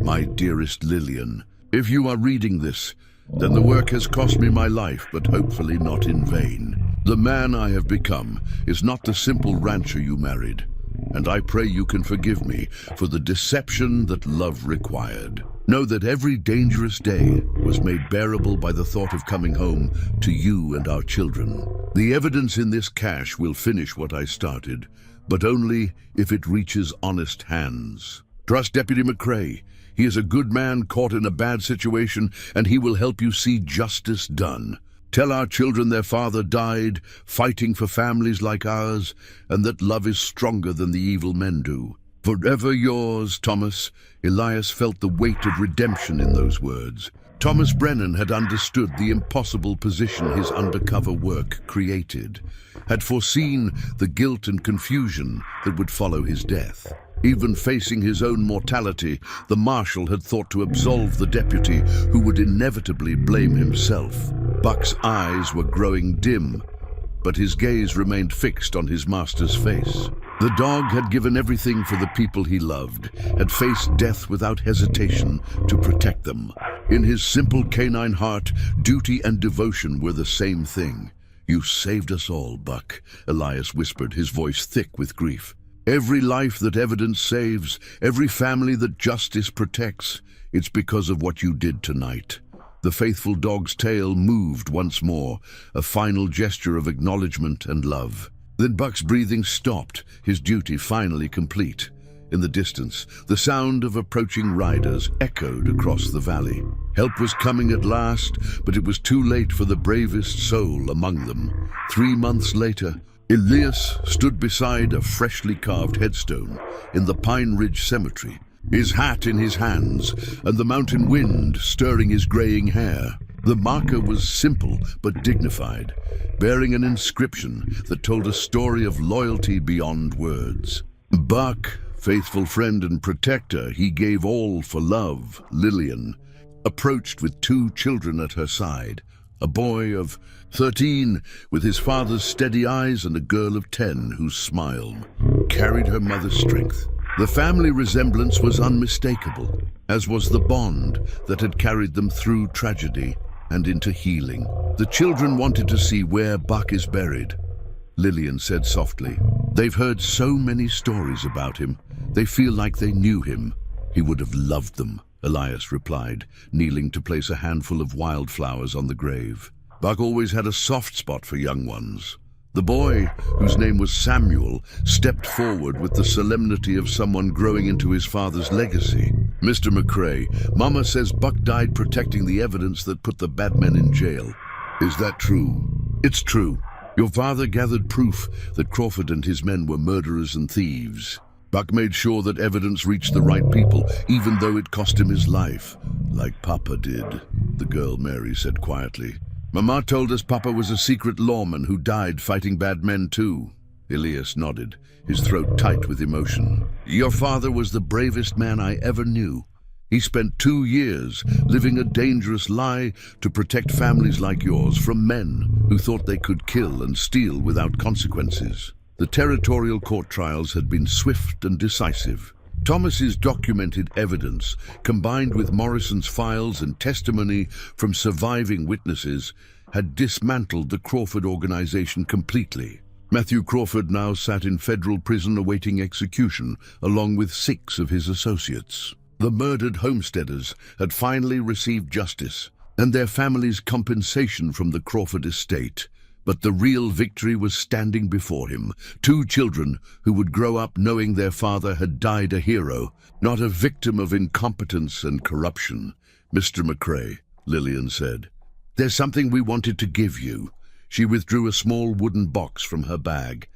"My dearest Lillian, if you are reading this, then the work has cost me my life, but hopefully not in vain. The man I have become is not the simple rancher you married, and I pray you can forgive me for the deception that love required. Know that every dangerous day was made bearable by the thought of coming home to you and our children. The evidence in this cache will finish what I started, but only if it reaches honest hands. Trust Deputy McCrae. He is a good man caught in a bad situation, and he will help you see justice done. Tell our children their father died fighting for families like ours, and that love is stronger than the evil men do. Forever yours, Thomas." Elias felt the weight of redemption in those words. Thomas Brennan had understood the impossible position his undercover work created, had foreseen the guilt and confusion that would follow his death. Even facing his own mortality, the marshal had thought to absolve the deputy, who would inevitably blame himself. Buck's eyes were growing dim, but his gaze remained fixed on his master's face. The dog had given everything for the people he loved, had faced death without hesitation to protect them. In his simple canine heart, duty and devotion were the same thing. "You saved us all, Buck," Elias whispered, his voice thick with grief. "Every life that evidence saves, every family that justice protects, it's because of what you did tonight." The faithful dog's tail moved once more, a final gesture of acknowledgement and love. Then Buck's breathing stopped, his duty finally complete. In the distance, the sound of approaching riders echoed across the valley. Help was coming at last, but it was too late for the bravest soul among them. 3 months later, Elias stood beside a freshly carved headstone in the Pine Ridge Cemetery, his hat in his hands and the mountain wind stirring his graying hair. The marker was simple but dignified, bearing an inscription that told a story of loyalty beyond words. "Buck, faithful friend and protector, he gave all for love." Lillian approached with 2 children at her side, a boy of 13 with his father's steady eyes and a girl of 10 whose smile carried her mother's strength. The family resemblance was unmistakable, as was the bond that had carried them through tragedy and into healing. "The children wanted to see where Buck is buried," Lillian said softly. "They've heard so many stories about him. They feel like they knew him. He would have loved them, Elias replied, kneeling to place a handful of wildflowers on the grave. Buck always had a soft spot for young ones. The boy, whose name was Samuel, stepped forward with the solemnity of someone growing into his father's legacy. Mr. McCrae, Mama says Buck died protecting the evidence that put the bad men in jail. Is that true? It's true. Your father gathered proof that Crawford and his men were murderers and thieves. Buck made sure that evidence reached the right people, even though it cost him his life. Like Papa did, the girl Mary said quietly. Mama told us Papa was a secret lawman who died fighting bad men too. Elias nodded, his throat tight with emotion. Your father was the bravest man I ever knew. He spent 2 years living a dangerous lie to protect families like yours from men who thought they could kill and steal without consequences. The territorial court trials had been swift and decisive. Thomas's documented evidence, combined with Morrison's files and testimony from surviving witnesses, had dismantled the Crawford organization completely. Matthew Crawford now sat in federal prison awaiting execution, along with 6 of his associates. The murdered homesteaders had finally received justice, and their families' compensation from the Crawford estate. But the real victory was standing before him. 2 children who would grow up knowing their father had died a hero, not a victim of incompetence and corruption. Mr. McCrae, Lillian said, there's something we wanted to give you. She withdrew a small wooden box from her bag,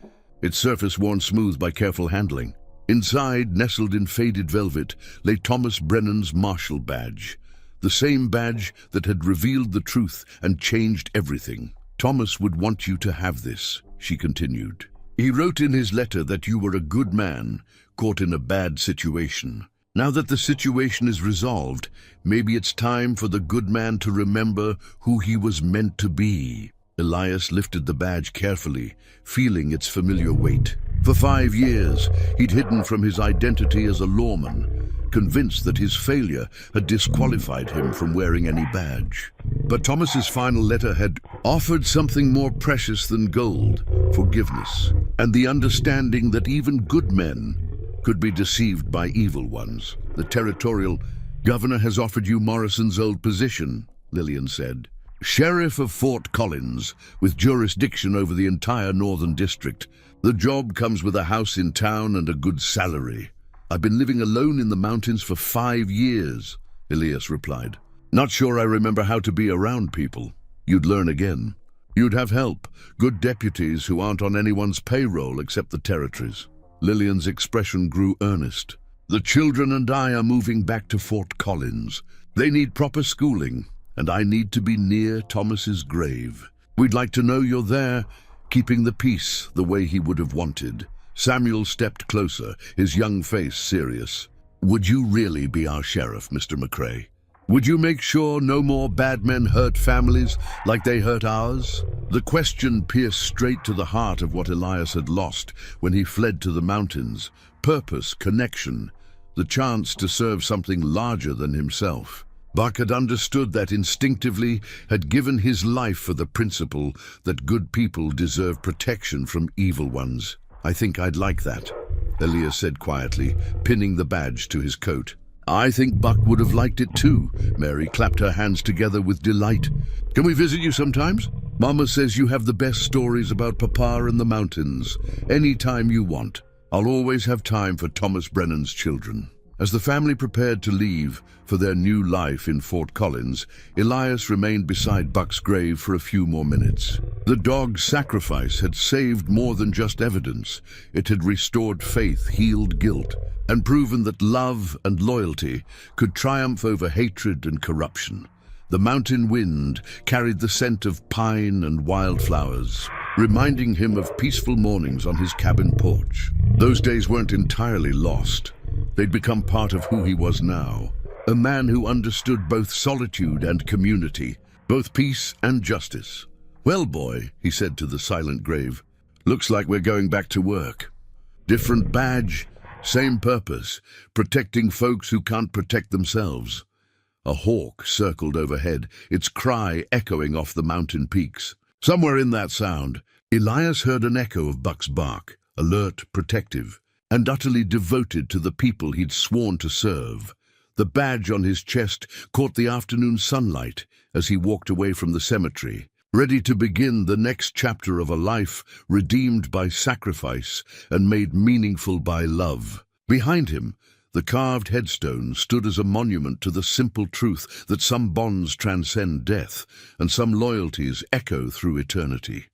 its surface worn smooth by careful handling. Inside, nestled in faded velvet, lay Thomas Brennan's Marshal badge, the same badge that had revealed the truth and changed everything. Thomas would want you to have this, she continued. He wrote in his letter that you were a good man, caught in a bad situation. Now that the situation is resolved, maybe it's time for the good man to remember who he was meant to be. Elias lifted the badge carefully, feeling its familiar weight. For 5 years, he'd hidden from his identity as a lawman, convinced that his failure had disqualified him from wearing any badge. But Thomas's final letter had offered something more precious than gold, forgiveness, and the understanding that even good men could be deceived by evil ones. The territorial governor has offered you Morrison's old position, Lillian said. Sheriff of Fort Collins, with jurisdiction over the entire northern district. The job comes with a house in town and a good salary. I've been living alone in the mountains for 5 years, Elias replied. Not sure I remember how to be around people. You'd learn again. You'd have help, good deputies who aren't on anyone's payroll except the territories. Lillian's expression grew earnest. The children and I are moving back to Fort Collins. They need proper schooling, and I need to be near Thomas's grave. We'd like to know you're there, keeping the peace the way he would have wanted. Samuel stepped closer, his young face serious. Would you really be our sheriff, Mr. McCrae? Would you make sure no more bad men hurt families like they hurt ours? The question pierced straight to the heart of what Elias had lost when he fled to the mountains. Purpose, connection, the chance to serve something larger than himself. Buck had understood that instinctively, had given his life for the principle that good people deserve protection from evil ones. I think I'd like that, Elias said quietly, pinning the badge to his coat. I think Buck would have liked it too. Mary clapped her hands together with delight. Can we visit you sometimes? Mama says you have the best stories about Papa and the mountains. Anytime you want. I'll always have time for Thomas Brennan's children. As the family prepared to leave for their new life in Fort Collins, Elias remained beside Buck's grave for a few more minutes. The dog's sacrifice had saved more than just evidence. It had restored faith, healed guilt, and proven that love and loyalty could triumph over hatred and corruption. The mountain wind carried the scent of pine and wildflowers, reminding him of peaceful mornings on his cabin porch. Those days weren't entirely lost. They'd become part of who he was now, a man who understood both solitude and community, both peace and justice. Well, boy, he said to the silent grave, looks like we're going back to work. Different badge, same purpose, protecting folks who can't protect themselves. A hawk circled overhead, its cry echoing off the mountain peaks. Somewhere in that sound, Elias heard an echo of Buck's bark, alert, protective. and utterly devoted to the people he'd sworn to serve. The badge on his chest caught the afternoon sunlight as he walked away from the cemetery, ready to begin the next chapter of a life redeemed by sacrifice and made meaningful by love. Behind him, the carved headstone stood as a monument to the simple truth that some bonds transcend death and some loyalties echo through eternity.